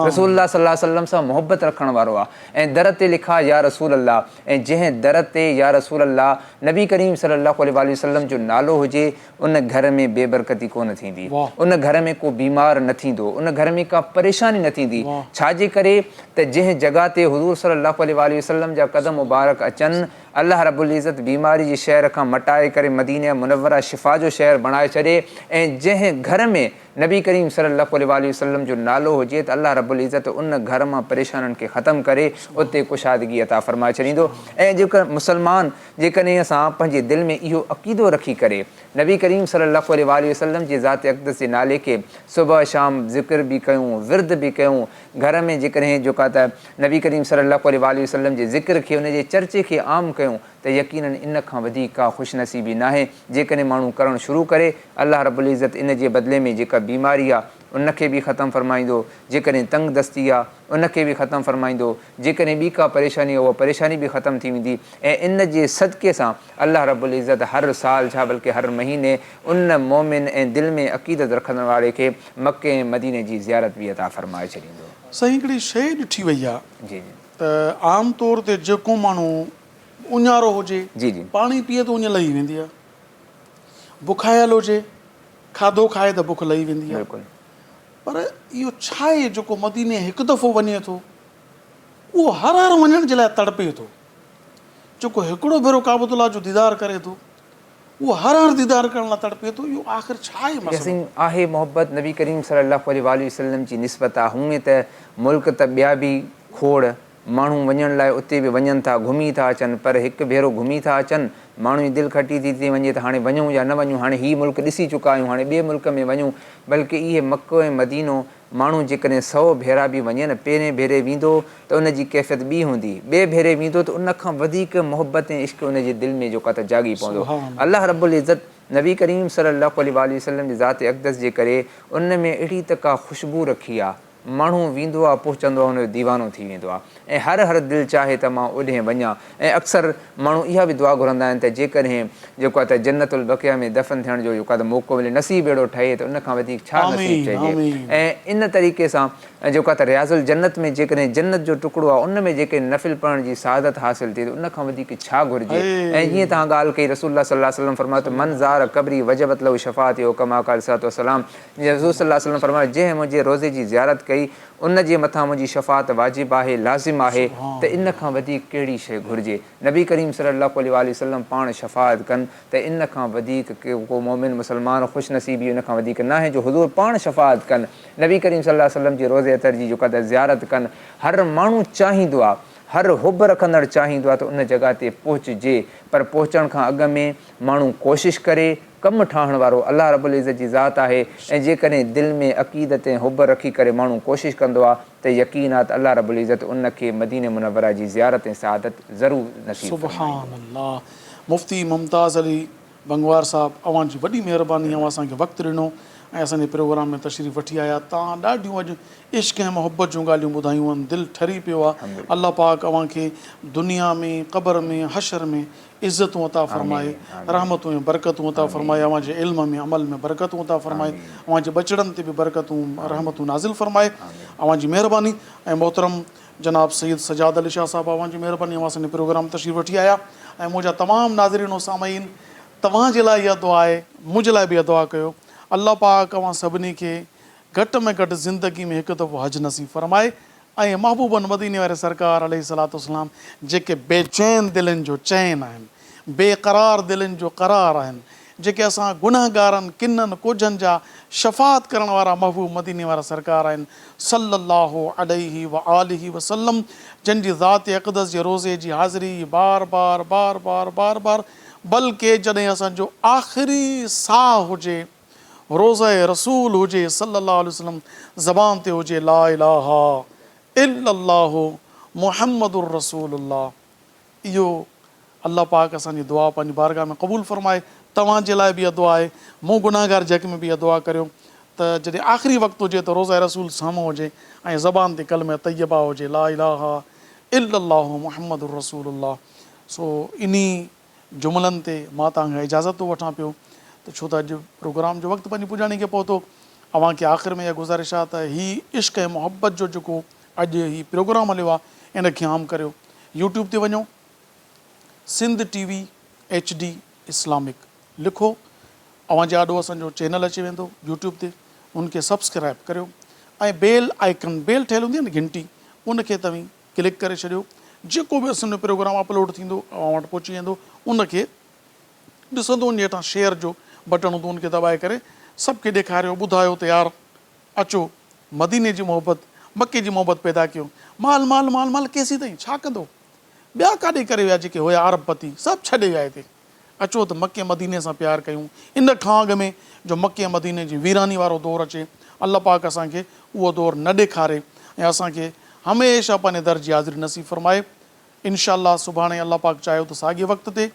रसूलुल्लाह सल्लल्लाहु अलैहि वसल्लम सां मोहबत रखण वारो आहे। ऐं दर ते लिखा या रसूल अल्लाह, ऐं जंहिं दर ते या रसूल अल्लाह नबी करीम सल्लल्लाहु अलैहि वसल्लम जो नालो हुजे उन घर में बेबरकती कोन थींदी, उन घर में को बीमार न थींदो, उन घर में का परेशानी न थींदी। छाजे करे त जंहिं जॻह ते हुज़ूर सल्लल्लाहु अलैहि वसल्लम जा कदम मुबारक अचनि, अल्लाह रब्बुल इज़्ज़त बीमारी जे शहर खां मटाए करे मदीने मुनव्वरा शिफ़ा जो शहर बणाए छॾे। ऐं जंहिं घर में नबी करीम सल्लल्लाहु अलैहि वसल्लम जो नालो हुजे त अल्लाह रब्बुल इज़्ज़त उन घर मां परेशानियुनि खे ख़तमु करे उते कुशादगी अता फ़रमाए छॾींदो। ऐं जेका मुस्लमान जेकॾहिं असां पंहिंजे दिलि में इहो अक़ीदो रखी करे नबी करीम सल्लल्लाहु अलैहि वसल्लम जे ज़ात अक़दस जे नाले खे सुबुह शाम ज़िक्र बि कयूं, विर्द बि कयूं, घर में जेकॾहिं जेका त नबी करीम सल्लल्लाहु अलैहि वसल्लम जे ज़िक्र खे उन जे चर्चे खे आम कयूं त यकीनन इन खां वधीक का ख़ुशनसीबी न आहे। जेकॾहिं माण्हू करणु शुरू करे अल्लाह रब्बुल इज़्ज़त इन जे बदिले में जेका बीमारी आहे उनखे बि ख़तमु फ़रमाईंदो, जेकॾहिं तंग दस्ती आहे उनखे बि ख़तमु फ़रमाईंदो, जेकॾहिं ॿी का परेशानी आहे उहा परेशानी बि ख़तमु थी वेंदी। ऐं इन जे सदक़े सां अल्लाह रब्बुल इज़्ज़त हर साल छा बल्कि हर महीने उन मोमिन ऐं दिलि में अक़ीदत रखण वारे खे मके ऐं मदीने जी ज़ियारत बि अता फ़रमाए छॾींदो। साईं, हिकिड़ी शइ ॾिठी वई आहे जी त आम तौर ते जेको माण्हू उञारो हुजे जी जी पाणी पीए त उञ लही वेंदी आहे, बुखायल हुजे खाधो खाए त बुख लही वेंदी आहे। बिल्कुलु। पर इहो छा आहे जेको मदीने हिकु दफ़ो वञे थो उहो हर हर वञण जे लाइ तड़पे थो? जेको हिकिड़ो भेरो काबतुल्ला जो दीदार करे थो उहो हर दीदार करण लाइ तड़पे थो, इहो आख़िर छा आहे मसइलो? यसीन आहे मोहब्बत नबी करीम सल्लल्लाहु अलैहि वसल्लम जी निस्बत आहे। हूअं त मुल्क त ॿिया बि खोड़ माण्हू वञण लाइ उते बि वञनि था, घुमी था अचनि, पर हिकु भेरो घुमी था अचनि, माण्हू जी दिलि खटी थी वञे त हाणे वञूं या न वञूं, हाणे हीउ मुल्क ॾिसी चुका आहियूं, हाणे ॿिए मुल्क में वञूं। बल्कि इहे मको ऐं मदीनो माण्हू जेकॾहिं 100 भेरा बि वञे न, पहिरें भेरे वेंदो त उनजी कैफ़ियत ॿी हूंदी, ॿिए भेरे वेंदो त उन खां वधीक मोहब्बत ऐं इश्क उनजे दिलि में जेको आहे त जागी पवंदो। अल्लाह रब्बुल इज़्ज़त नबी करीम सल्लल्लाहु अलैहि वसल्लम जी ज़ात अक़दस जे करे उन में अहिड़ी त का ख़ुशबू रखी आहे, माण्हू वेंदो आहे पहुचंदो आहे हुनजो दीवानो थी वेंदो आहे ऐं हर दिलि चाहे त मां ओॾे वञा। ऐं अक्सर माण्हू इहा बि दुआ घुरंदा आहिनि त जेकॾहिं जेको आहे त जन्नतुल बक़िया में दफ़न थियण जो जेको आहे त मौक़ो मिले, नसीब अहिड़ो ठहे त उन खां वधीक छा नसीब चइजे। ऐं इन तरीक़े सां जेको आहे त रियाज़ुल जन्नत में जेकॾहिं जन्नत जो टुकड़ो आहे उन में जेके नफ़िल पढ़ण जी सआदत हासिलु थिए त उन खां वधीक छा घुरिजे। ऐं जीअं तव्हां ॻाल्हि कई रसूलुल्लाह सल्लल्लाहु अलैहि वसल्लम फरमायो त मन ज़ार क़ब्री वजबत लहू शफ़ाअती ओ कमा क़ाल सल्लल्लाहु अलैहि वसल्लम। रसूल सल्लल्लाहु अलैहि वसल्लम फरमायो जंहिं मुंहिंजे रोज़े जी ज़ियारत कई उन जे मथां मुंहिंजी शफ़ाअत वाजिबु आहे, लाज़िम आहे, त इन खां वधीक कहिड़ी शइ घुरिजे। नबी करीम सल्लल्लाहु अलैहि वसल्लम पाण शफ़ाअत कनि त इन खां वधीक को मोमिन मुसलमान ख़ुशि नसीबी इन खां वधीक न आहे जो हुज़ूर पाण शफ़ाअत कनि, नबी करीम सल्लल्लाहु अलैहि वसल्लम जे रोज़े अतर जी जेका त ज़ियारत कनि। हर माण्हू चाहींदो आहे, हर हुब रखंदड़ चाहींदो आहे त उन जॻह ते पहुचिजे, पर पहुचण खां अॻु में माण्हू कोशिशि करे, कमु ठाहिण वारो अल्लाह रब्बुल इज़्ज़त जी ज़ात आहे। ऐं जेकॾहिं दिलि में अक़ीदत ऐं हुब रखी करे माण्हू कोशिशि कंदो आहे त यकीन आहे त अल्लाह रब्बुल इज़्ज़त उनखे मदीने मुनव्वरा जी ज़ियारत ऐं सआदत ज़रूरु नसीब फरमाईंदो। सुभान अल्लाह। मुफ़्ती मुमताज़ अली बंगवार साहब, अव्हांजी वॾी महिरबानी, अव्हां असांखे वक़्तु ॾिनो ऐं असांजे प्रोग्राम में तशरीफ़ वठी आया। तव्हां ॾाढियूं अॼु इश्क ऐं मोहब्बत जूं ॻाल्हियूं ॿुधायूं आहिनि, दिलि ठरी पियो आहे। अल्लाह पाक अव्हांखे दुनिया में, क़बर में, हशर में इज़तूं अता फ़रमाए, रहमतूं ऐं बरकतूं अता फ़रमाए, अव्हांजे इल्म में अमल में बरकतूं अता फ़रमाए, अव्हांजे बचड़नि ते बि बरकतूं रहमतूं नाज़िल फ़रमाए। अव्हांजी महिरबानी। ऐं मोहतरम जनाब सैयद सजाद अली शाह साहब, अव्हांजी महिरबानी, अव्हां असांजे प्रोग्राम तशरीफ़ वठी आया। ऐं मुंहिंजा तमामु नाज़रीन और सामाईन, तव्हांजे लाइ इहा दुआ आहे, मुंहिंजे लाइ बि इहा दुआ कयो, अल्लाह पाक अव्हां सभिनी खे घटि में घटि ज़िंदगी में हिकु दफ़ो हज नसीब फ़रमाए। ऐं महबूबन मदीने वारे सरकार अलैहिस्सलातु वस्सलाम जेके बेचैन दिलनि जो चैन आहिनि, बेक़रार दिलनि जो क़रार आहिनि, जेके असां गुनहगारनि किननि कुझनि जा शफ़ाअत करण वारा महबूब मदीने वारा सरकार आहिनि सल्लल्लाहु अलैहि व आलिहि वसल्लम, जिन जी ज़ात अक़दस जे रोज़े जी हाज़िरी बार बार बार बार बार बार, बल्कि जॾहिं असांजो आख़िरी साह हुजे, रोज़े रसूल हुजे सल्लल्लाहु अलैहि वसल्लम, ज़बान ते हुजे ला इलाहा इल्लल्लाहु मुहम्मदुर रसूलुल्लाह। इहो अल्लाह पाक असांजी दुआ पंहिंजी बारगाह में क़बूल फ़रमाए। तव्हांजे लाइ बि इहा दुआ आहे, मूं गुनाहगार जग में बि इहा दुआ करियो त जॾहिं आख़िरी वक़्तु हुजे त रोज़ा रसूल साम्हूं हुजे ऐं ज़बान ते कलमे तैयबा हुजे ला इलाहा इल्लल्लाहु मुहम्मदुर रसूलुल्लाह। सो इन्ही जुमलनि ते मां तव्हांखां इजाज़त थो वठां पियो, त छो त अॼु प्रोग्राम जो वक़्तु पंहिंजी पुॼाणी खे पहुतो। अव्हांखे आख़िर में इहा गुज़ारिश आहे त हीउ इश्क ऐं मोहब्बत जो जेको अॼु हीउ प्रोग्राम हलियो आहे, इनखे आम करियो। यूट्यूब ते वञो, सिंध TV HD इस्लामिक लिखो, अव्हांजे आॾो असांजो चैनल अची वेंदो यूट्यूब ते, उनखे सब्सक्राइब करियो ऐं बेल आइकन, बेल ठहियलु हूंदी आहे न घंटी, उनखे तव्हीं क्लिक करे छॾियो। जेको बि असांजो प्रोग्राम अपलोड थींदो अव्हां वटि पहुची वेंदो, उनखे ॾिसंदो, उन हेठां शेयर जो बटन हूंदो, उनखे दॿाए करे सभु खे ॾेखारियो, ॿुधायो त यार अचो मदीने जी मोहबत, मके जी मोहबत पैदा कयो। माल माल माल माल केसीं ताईं छा कंदो, ॿिया काॾे करे विया जेके हुया अरबपति, सभु छॾे विया हिते। अचो त मके मदीने सां प्यारु कयूं। इन खां अॻु में जो मके मदीने जी वीरानी वारो दौरु अचे, अल्लाह पाक असांखे उहो दौरु न ॾेखारे ऐं असांखे हमेशह पंहिंजे दर जी हाज़िरी नसीब फ़रमाए। इनशा अल्लाह सुभाणे अल्लाह पाक चाहियो त साॻिए वक़्त ते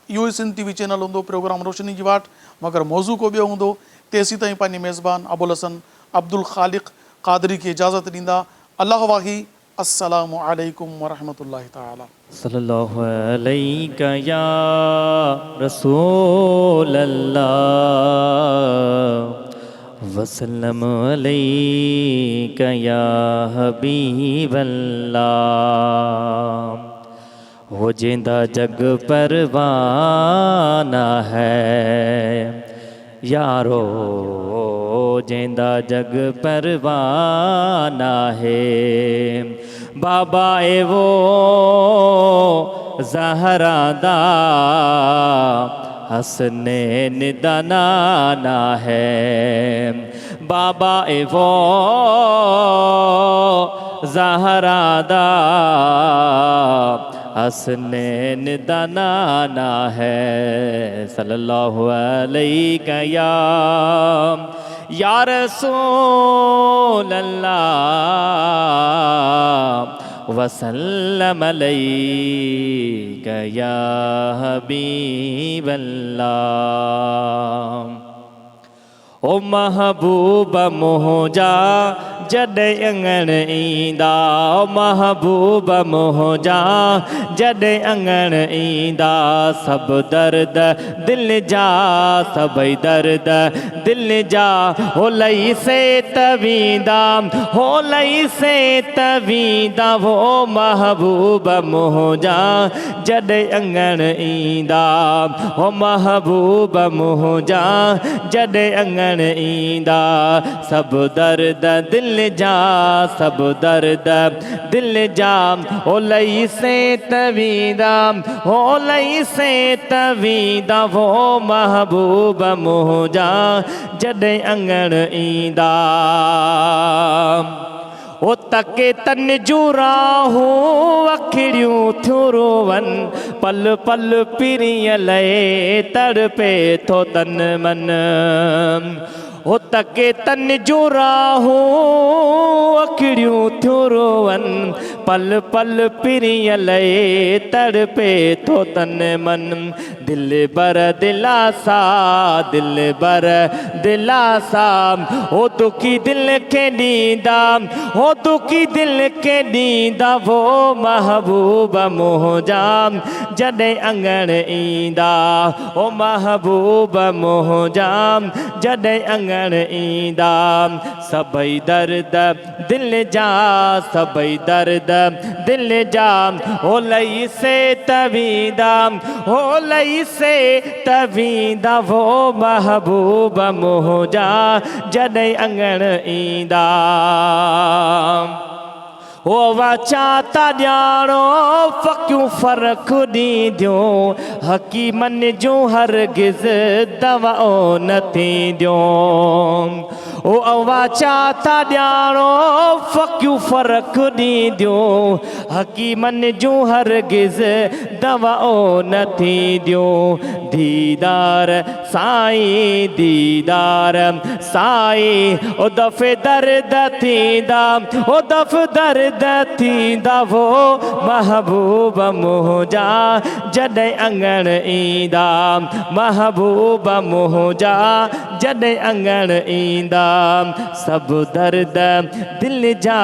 इहो ई सिंध TV चैनल हूंदो, प्रोग्राम रोशनी जी वाट, मगर मौज़ू को ॿियो हूंदो। तेसीं ताईं पंहिंजे मेज़बान अबुल हसन अब्दुल ख़ालिक़ क़ादरी खे इजाज़त ॾींदा। अल्लाह वाही, अस्सलामु अलैकुम वरहमतुल्लाहि ताला। सल्लल्लाहु अलैका या रसूल अल्लाह वसल्लम अलैका या हबीब अल्लाह। हो जिंदा जग परवाना है यारो, जिंदा जग परवाना है। बाबा ए वो ज़हरा दा हसनैन दा नाना है बाबा ए वो ज़हरा दा हसनैन दा नाना है सल्लल्लाहु अलैहि या रसूल अल्लाह वसल्लम अलैका या हबीब अल्लाह ओ महबूब मोहजा जॾहिं अङण ईंदा ओ महबूब मोहजा जॾहिं अङण ईंदा सभु दर्द दिलि जा सभई दर्द दिलि जा हो लई से तवींदा हो लई से तवींदा वो महबूब मोहजा जॾहिं अङण ईंदा हो महबूब मोहजा जॾहिं अङण ईंदा सभु दर्द दिलि जा सभु दर्द दिलि जा हो लई से तवींदा हो लई से तवींदा वो महबूब मोहजा जॾहिं अङण ईंदा ओ तके तन जूं राहूं अखिड़ियूं थियूं रोवनि पल पल पिरीअ लए तड़पे थो तन मन ओ तके तन जूं राहूं अखिड़ियूं थियूं रोवनि पल पल पिरीअ लए तड़पे थो तन मन दिल बर दिलासा दिल बर दिलासा ओ दुखी दिल खे ॾींदा ओ दुखी दिल खे ॾींदा वो महबूब मोहजा जॾहिं अङण ईंदा ओ महबूब मोहजा जॾहिं अङण ईंदा सभई दर्द दिलि जा सभई दर्द दिलि जा हो लई से तवींदा हो लई से तवींदा वो महबूब मोहजा जॾहिं अङण ईंदा ओ वाचा ता ॼाणो फ़क़ियूं फ़र्क़ु ॾींदियूं हकीमन जूं हरगिज़ दवाओ न थींदियूं ओ वाचा ता ॼाणो फ़क़ियूं फ़र्क़ु ॾींदियूं हकीमन जूं हरगिज़ दवाओ न थींदियूं दीदार साईं दीदार साईं ओ दफ़े दर्द थींदा ओ दफ़े दर्द थींदा वो महबूब मोहजा जॾहिं अङण ईंदा महबूब मोहजा जॾहिं अङण ईंदा सभु दर्द दिलि जा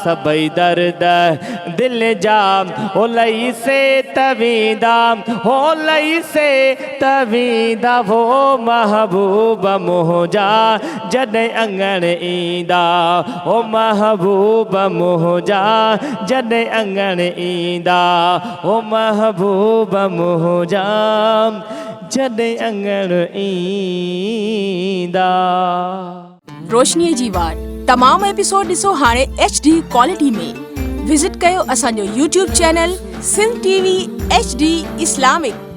सभई दर्द दिलि जा हो लई से तवींदा हो लई से तवींदा वो महबूब मोहजा जॾहिं अङण ईंदा ओ महबूब मोहजा जॾहिं अङण ईंदा ओ महबूब मोहजा जॾहिं अङण ईंदा रोशनीअ जी वार तमामु एपिसोड ॾिसो हाणे HD क्वालिटी में विज़िट कयो असांजो YouTube channel Sindh TV HD Islamic.